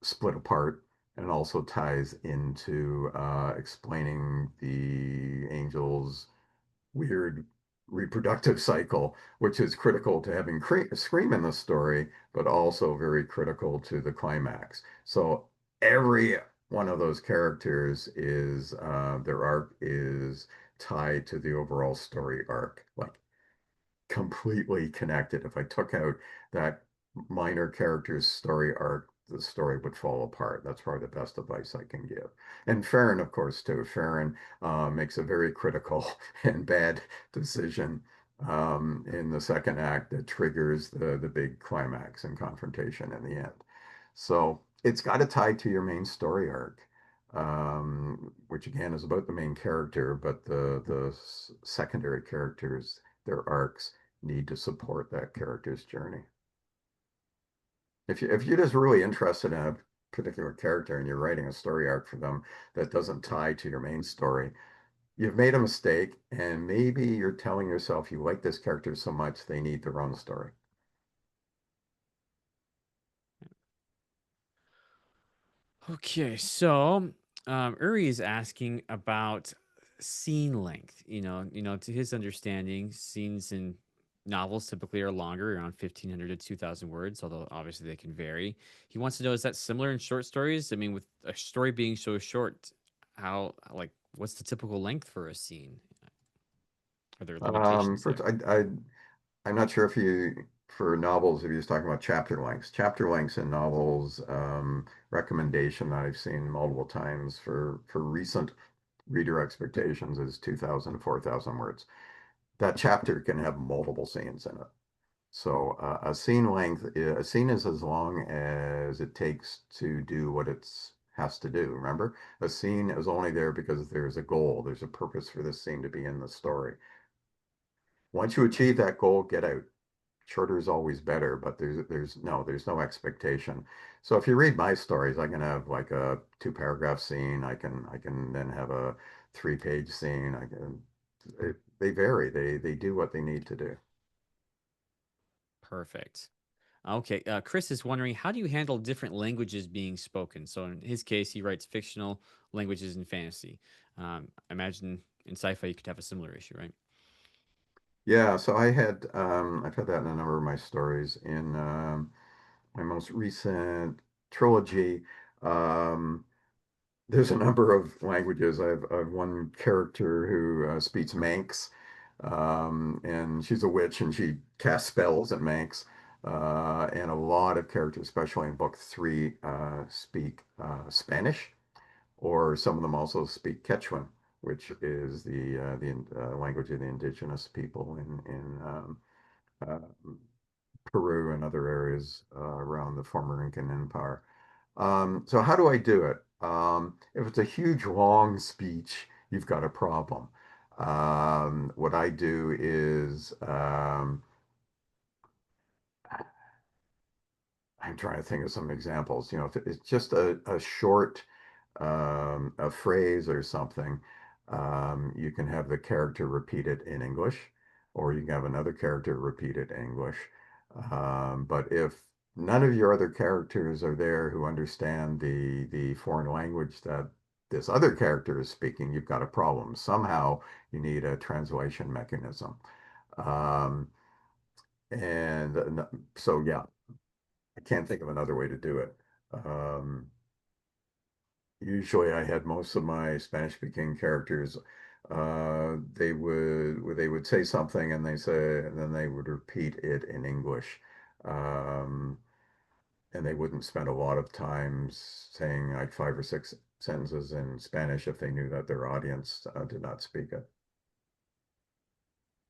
S2: split apart, and also ties into explaining the angel's weird reproductive cycle, which is critical to having Scream in the story, but also very critical to the climax. So every one of those characters is their arc is tied to the overall story arc. Like completely connected. If I took out that minor character's story arc, the story would fall apart. That's probably the best advice I can give. And Farron, of course, too. Farron makes a very critical and bad decision in the second act that triggers the big climax and confrontation in the end. So it's got to tie to your main story arc, which again is about the main character, but the secondary characters, their arcs need to support that character's journey. If you're just really interested in a particular character and you're writing a story arc for them that doesn't tie to your main story, you've made a mistake, and maybe you're telling yourself you like this character so much they need their own story.
S1: Okay, so Uri is asking about scene length. To his understanding, scenes in novels typically are longer, around 1,500 to 2,000 words, although obviously they can vary. He wants to know, is that similar in short stories? I mean, with a story being so short, what's the typical length for a scene? Are there limitations
S2: First,
S1: there?
S2: I'm not sure if you, for novels, if you're just talking about chapter lengths. Chapter lengths in novels, recommendation that I've seen multiple times for recent reader expectations is 2,000 to 4,000 words. That chapter can have multiple scenes in it. So a scene is as long as it takes to do what it's has to do. Remember, a scene is only there because there's a goal, there's a purpose for this scene to be in the story. Once you achieve that goal, get out. Shorter is always better, but there's no expectation. So if you read my stories, I can have like a 2 paragraph scene. I can then have a 3 page scene. They vary. They do what they need to do.
S1: Perfect. Okay, Chris is wondering, how do you handle different languages being spoken? So in his case, he writes fictional languages in fantasy. I imagine in sci-fi you could have a similar issue, right?
S2: Yeah, so I've had that in a number of my stories. In my most recent trilogy, um, there's a number of languages. I have one character who speaks Manx, and she's a witch and she casts spells at Manx. And a lot of characters, especially in book three, speak Spanish, or some of them also speak Quechua, which is the language of the indigenous people in uh, Peru and other areas around the former Incan Empire. So how do I do it? If it's a huge, long speech, you've got a problem. What I do is I'm trying to think of some examples. If it's just a short a phrase or something, you can have the character repeat it in English, or you can have another character repeat it in English. But if none of your other characters are there who understand the foreign language that this other character is speaking, you've got a problem. Somehow you need a translation mechanism. Um, and so, yeah, I can't think of another way to do it. Um, Usually I had most of my Spanish speaking characters, they would say something and then they would repeat it in English. Um, and they wouldn't spend a lot of time saying like 5 or 6 sentences in Spanish if they knew that their audience did not speak it.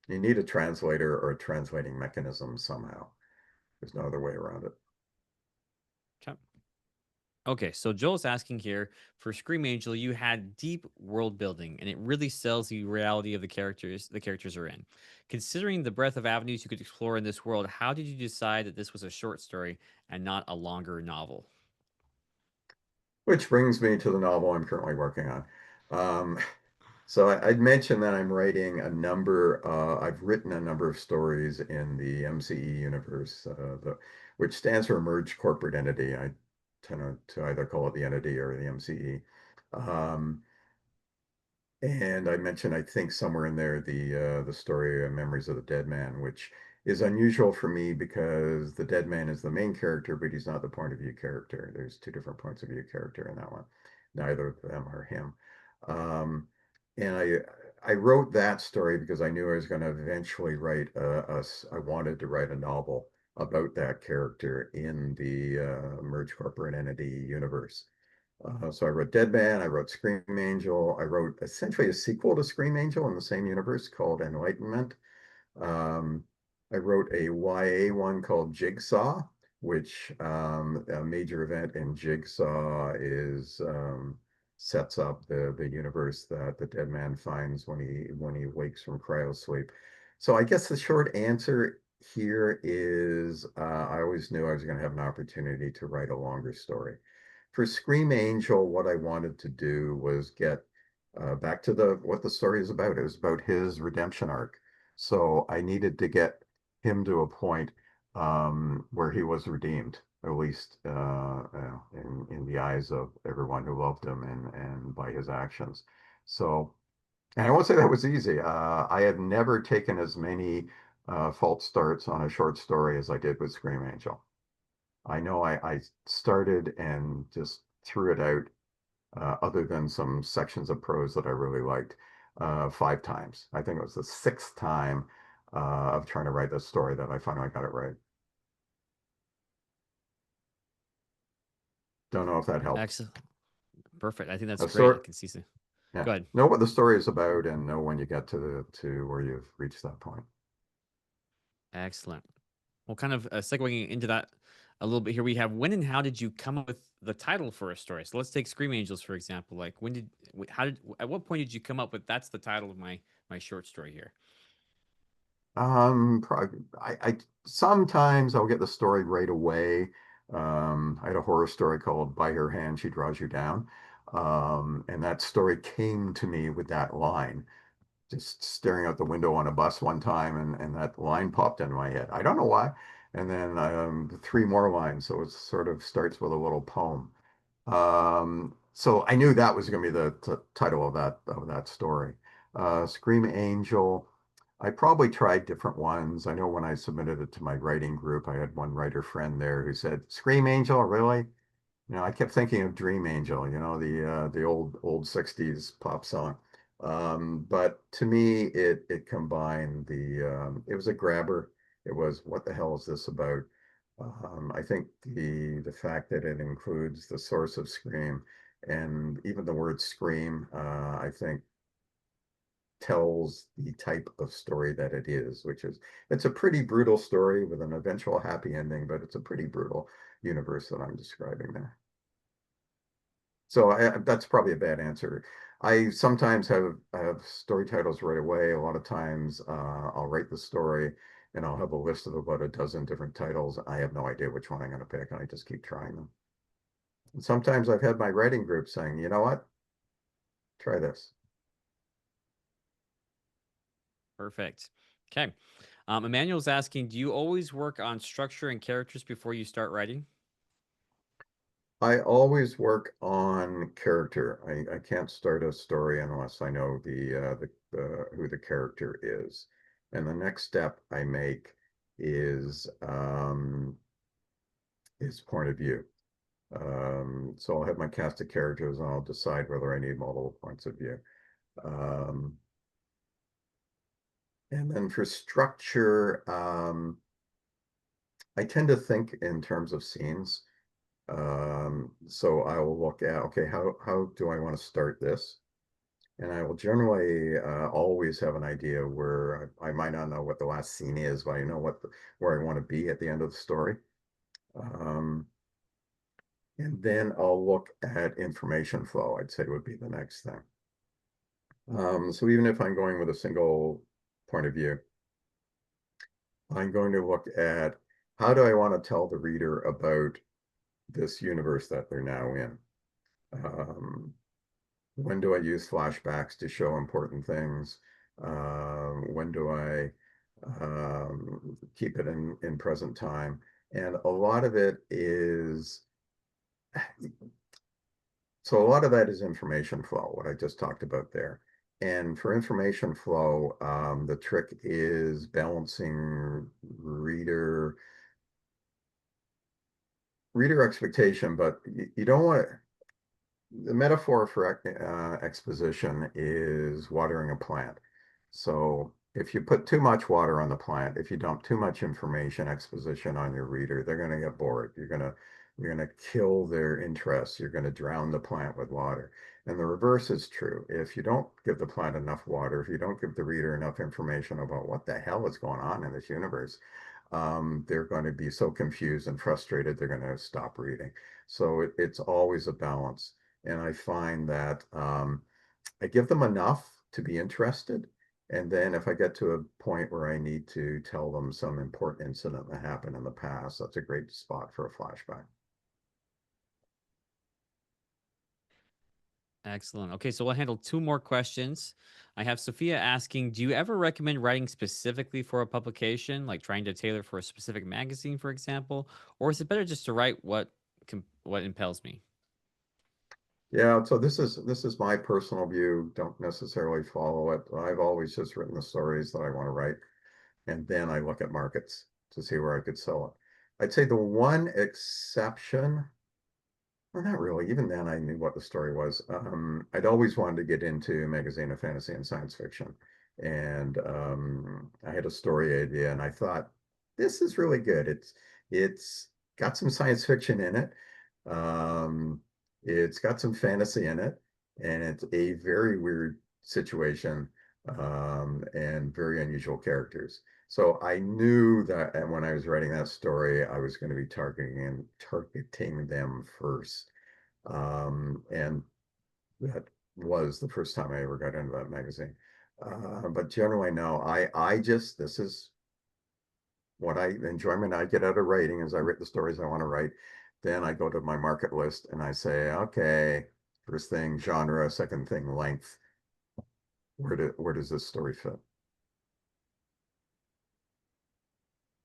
S2: You need a translator or a translating mechanism somehow. There's no other way around it.
S1: Okay. Okay, so Joel's asking here, for Scream Angel, you had deep world building, and it really sells the reality of the characters are in. Considering the breadth of avenues you could explore in this world, how did you decide that this was a short story and not a longer novel?
S2: Which brings me to the novel I'm currently working on. Um, So I'd mentioned that I've written a number of stories in the MCE universe, which stands for Merged Corporate Entity. I tend to either call it the entity or the MCE. Um, and I mentioned, I think somewhere in there, the story Memories of the Dead Man, which is unusual for me because the dead man is the main character, but he's not the point of view character. There's two different points of view character in that one. Neither of them are him. Um, and I wrote that story because I knew I was going to eventually write I wanted to write a novel about that character in the Merge Corporate Entity universe. So I wrote Dead Man, I wrote Scream Angel, I wrote essentially a sequel to Scream Angel in the same universe called Enlightenment. Um, I wrote a YA one called Jigsaw, which a major event in Jigsaw is sets up the universe that the dead man finds when he wakes from cryosleep. So I guess the short answer here is I always knew I was going to have an opportunity to write a longer story. For Scream Angel, what I wanted to do was get back to the what the story is about. It was about his redemption arc. So I needed to get him to a point where he was redeemed, at least in the eyes of everyone who loved him and by his actions. So, and I won't say that was easy. I have never taken as many false starts on a short story as I did with Scream Angel. I know I started and just threw it out other than some sections of prose that I really liked, 5 times. I think it was the sixth time of trying to write this story that I finally got it right. Don't know if that helped.
S1: Excellent. Perfect. I think that's
S2: A
S1: great. I
S2: sort,
S1: can see.
S2: yeah.
S1: Go ahead.
S2: Know what the story is about and know when you get to to where you've reached that point.
S1: Excellent. Well, kind of segueing into that a little bit here, we have when and how did you come up with the title for a story? So let's take Scream Angels for example. Like when did, how did, at what point did you come up with that's the title of my short story here?
S2: Probably, I sometimes I'll get the story right away. I had a horror story called By Her Hand, She Draws You Down. And that story came to me with that line, just staring out the window on a bus one time, and that line popped into my head. I don't know why. And then 3 more lines. So it sort of starts with a little poem. So I knew that was going to be the title of that story. Scream Angel. I probably tried different ones. I know when I submitted it to my writing group, I had one writer friend there who said, "Scream Angel, really?" I kept thinking of Dream Angel, the old 60s pop song. But to me, it combined it was a grabber. It was, what the hell is this about? I think the fact that it includes the source of scream and even the word scream, I think tells the type of story that it is, which is it's a pretty brutal story with an eventual happy ending, but it's a pretty brutal universe that I'm describing there. So that's probably a bad answer. I sometimes have story titles right away. A lot of times I'll write the story and I'll have a list of about a dozen different titles. I have no idea which one I'm going to pick, and I just keep trying them. And sometimes I've had my writing group saying, you know what, try this.
S1: Perfect. Okay. Emmanuel's asking, do you always work on structure and characters before you start writing?
S2: I always work on character. I can't start a story unless I know who the character is. And the next step I make is point of view. So I'll have my cast of characters and I'll decide whether I need multiple points of view. Um, and then for structure, I tend to think in terms of scenes. So I will look at, okay, how do I want to start this? And I will generally always have an idea where I might not know what the last scene is, but I know where I want to be at the end of the story. Um, and then I'll look at information flow, I'd say would be the next thing. So even if I'm going with a single point of view, I'm going to look at how do I want to tell the reader about this universe that they're now in? Um, when do I use flashbacks to show important things? When do I keep it in present time? And a lot of it is, so a lot of that is information flow, what I just talked about there. And for information flow, the trick is balancing reader expectation, but you don't want to, The metaphor for exposition is watering a plant. So if you put too much water on the plant, if you dump too much information, exposition on your reader, they're going to get bored. You're going to kill their interest. You're going to drown the plant with water. And the reverse is true. If you don't give the plant enough water, if you don't give the reader enough information about what the hell is going on in this universe, they're going to be so confused and frustrated, they're going to stop reading. So it's always a balance. And I find that I give them enough to be interested. And then if I get to a point where I need to tell them some important incident that happened in the past, that's a great spot for a flashback.
S1: Excellent. Okay, so we'll handle two more questions. I have Sophia asking, do you ever recommend writing specifically for a publication, like trying to tailor for a specific magazine, for example, or is it better just to write what impels me?
S2: Yeah, so this is my personal view. Don't necessarily follow it. I've always just written the stories that I want to write, and then I look at markets to see where I could sell it. I'd say the one exception. Well, not really. Even then, I knew what the story was. I'd always wanted to get into a magazine of fantasy and science fiction, and I had a story idea, and I thought this is really good. It's got some science fiction in it. Um, it's got some fantasy in it, and it's a very weird situation and very unusual characters. So I knew that when I was writing that story, I was going to be targeting them first. And that was the first time I ever got into that magazine. But generally, no, this is what I enjoyment I get out of writing is I write the stories I want to write. Then I go to my market list and I say, okay, first thing genre, second thing length. Where does this story fit?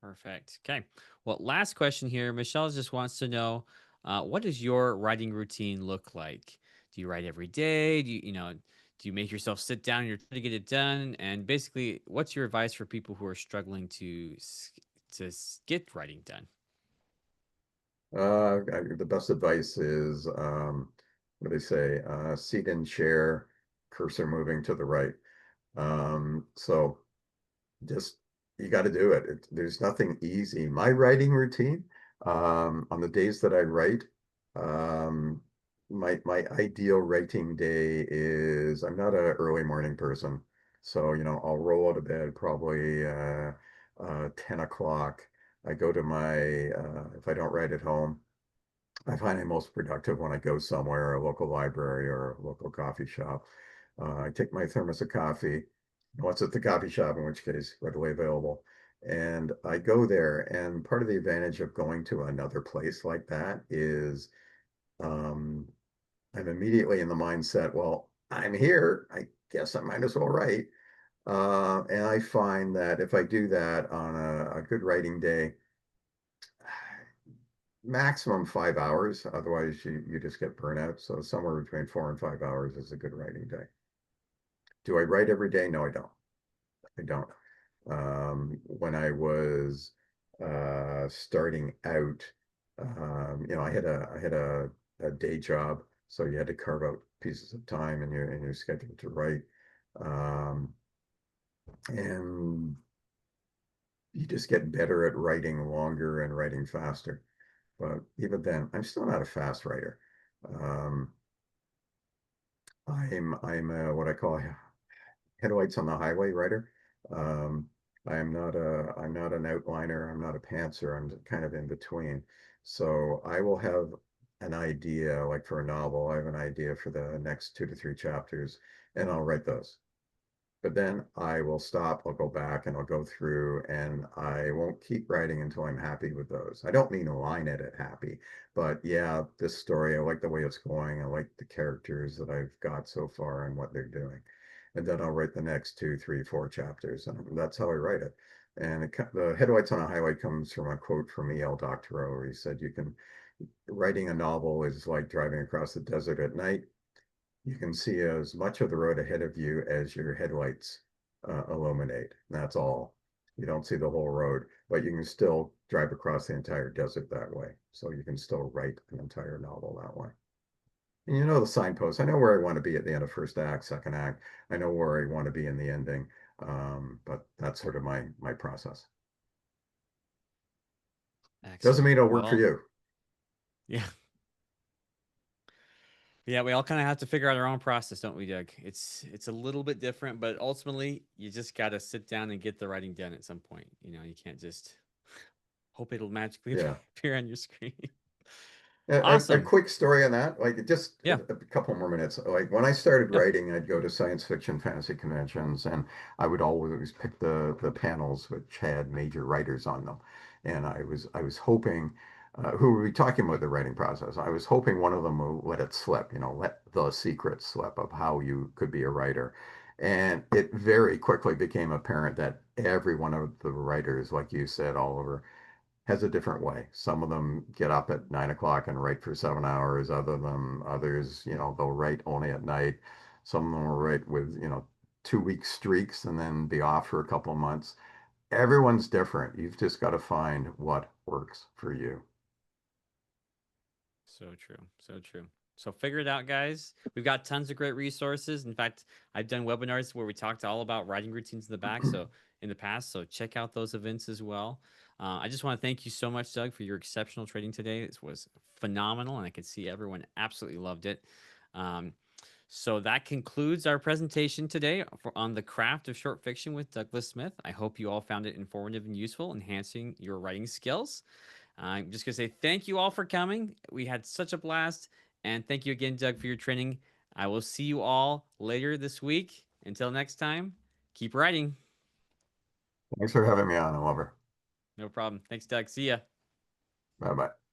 S1: Perfect. Okay. Well, last question here. Michelle just wants to know, what does your writing routine look like? Do you write every day? Do you make yourself sit down and you're trying to get it done? And basically, what's your advice for people who are struggling to get writing done?
S2: The best advice is what do they say? Seat in chair, cursor moving to the right. So just you got to do it. There's nothing easy. My writing routine, on the days that I write, um, my ideal writing day is I'm not an early morning person, so I'll roll out of bed probably 10 o'clock. I go to my if I don't write at home. I find it most productive when I go somewhere, a local library or a local coffee shop. I take my thermos of coffee, once at the coffee shop, in which case readily available. And I go there. And part of the advantage of going to another place like that is um, I'm immediately in the mindset, well, I'm here. I guess I might as well write. And I find that if I do that on a good writing day, maximum 5 hours. Otherwise, you just get burnout. So somewhere between 4 and 5 hours is a good writing day. Do I write every day? No, I don't. I don't. When I was starting out, I had a day job, so you had to carve out pieces of time in your schedule to write, um, and you just get better at writing longer and writing faster. But even then, I'm still not a fast writer. Um, I'm what I call headlights on the highway writer. Um, I'm not an outliner. I'm not a pantser. I'm kind of in between. So I will have an idea, like for a novel, I have an idea for the next 2 to 3 chapters, and I'll write those. But then I will stop, I'll go back and I'll go through and I won't keep writing until I'm happy with those. I don't mean line edit happy, but yeah, this story, I like the way it's going. I like the characters that I've got so far and what they're doing. And then I'll write the next 2, 3, 4 chapters. And that's how I write it. And the Headlights on a Highway comes from a quote from E.L. Doctorow, where he said, writing a novel is like driving across the desert at night. You can see as much of the road ahead of you as your headlights illuminate. That's all. You don't see the whole road, but you can still drive across the entire desert that way. So you can still write an entire novel that way. And you know the signposts. I know where I want to be at the end of first act, second act. I know where I want to be in the ending. But that's sort of my process. Doesn't
S1: Excellent.
S2: mean it'll work for
S1: Well,
S2: you.
S1: yeah. Yeah, we all kind of have to figure out our own process, don't we, Doug? It's a little bit different, but ultimately you just got to sit down and get the writing done at some point. You can't just hope it'll magically
S2: Yeah.
S1: appear on your screen.
S2: A
S1: Awesome.
S2: quick story on that, like just
S1: Yeah.
S2: a couple more minutes. Like when I started writing, I'd go to science fiction fantasy conventions, and I would always pick the panels which had major writers on them. And I was hoping, who would be talking about the writing process. I was hoping one of them would let it slip, let the secret slip of how you could be a writer. And it very quickly became apparent that every one of the writers, like you said, Oliver, has a different way. Some of them get up at 9 o'clock and write for 7 hours. Others, they'll write only at night. Some of them will write with, 2 week streaks and then be off for a couple of months. Everyone's different. You've just got to find what works for you.
S1: So true. So true. So figure it out, guys. We've got tons of great resources. In fact, I've done webinars where we talked all about writing routines in the back. So in the past, so check out those events as well. I just want to thank you so much, Doug, for your exceptional trading today. This was phenomenal, and I could see everyone absolutely loved it. Um, so that concludes our presentation today on the craft of short fiction with Douglas Smith. I hope you all found it informative and useful, enhancing your writing skills. I'm just going to say thank you all for coming. We had such a blast. And thank you again, Doug, for your training. I will see you all later this week. Until next time, keep writing.
S2: Thanks for having me on, Oliver.
S1: No problem. Thanks, Doug. See ya.
S2: Bye bye.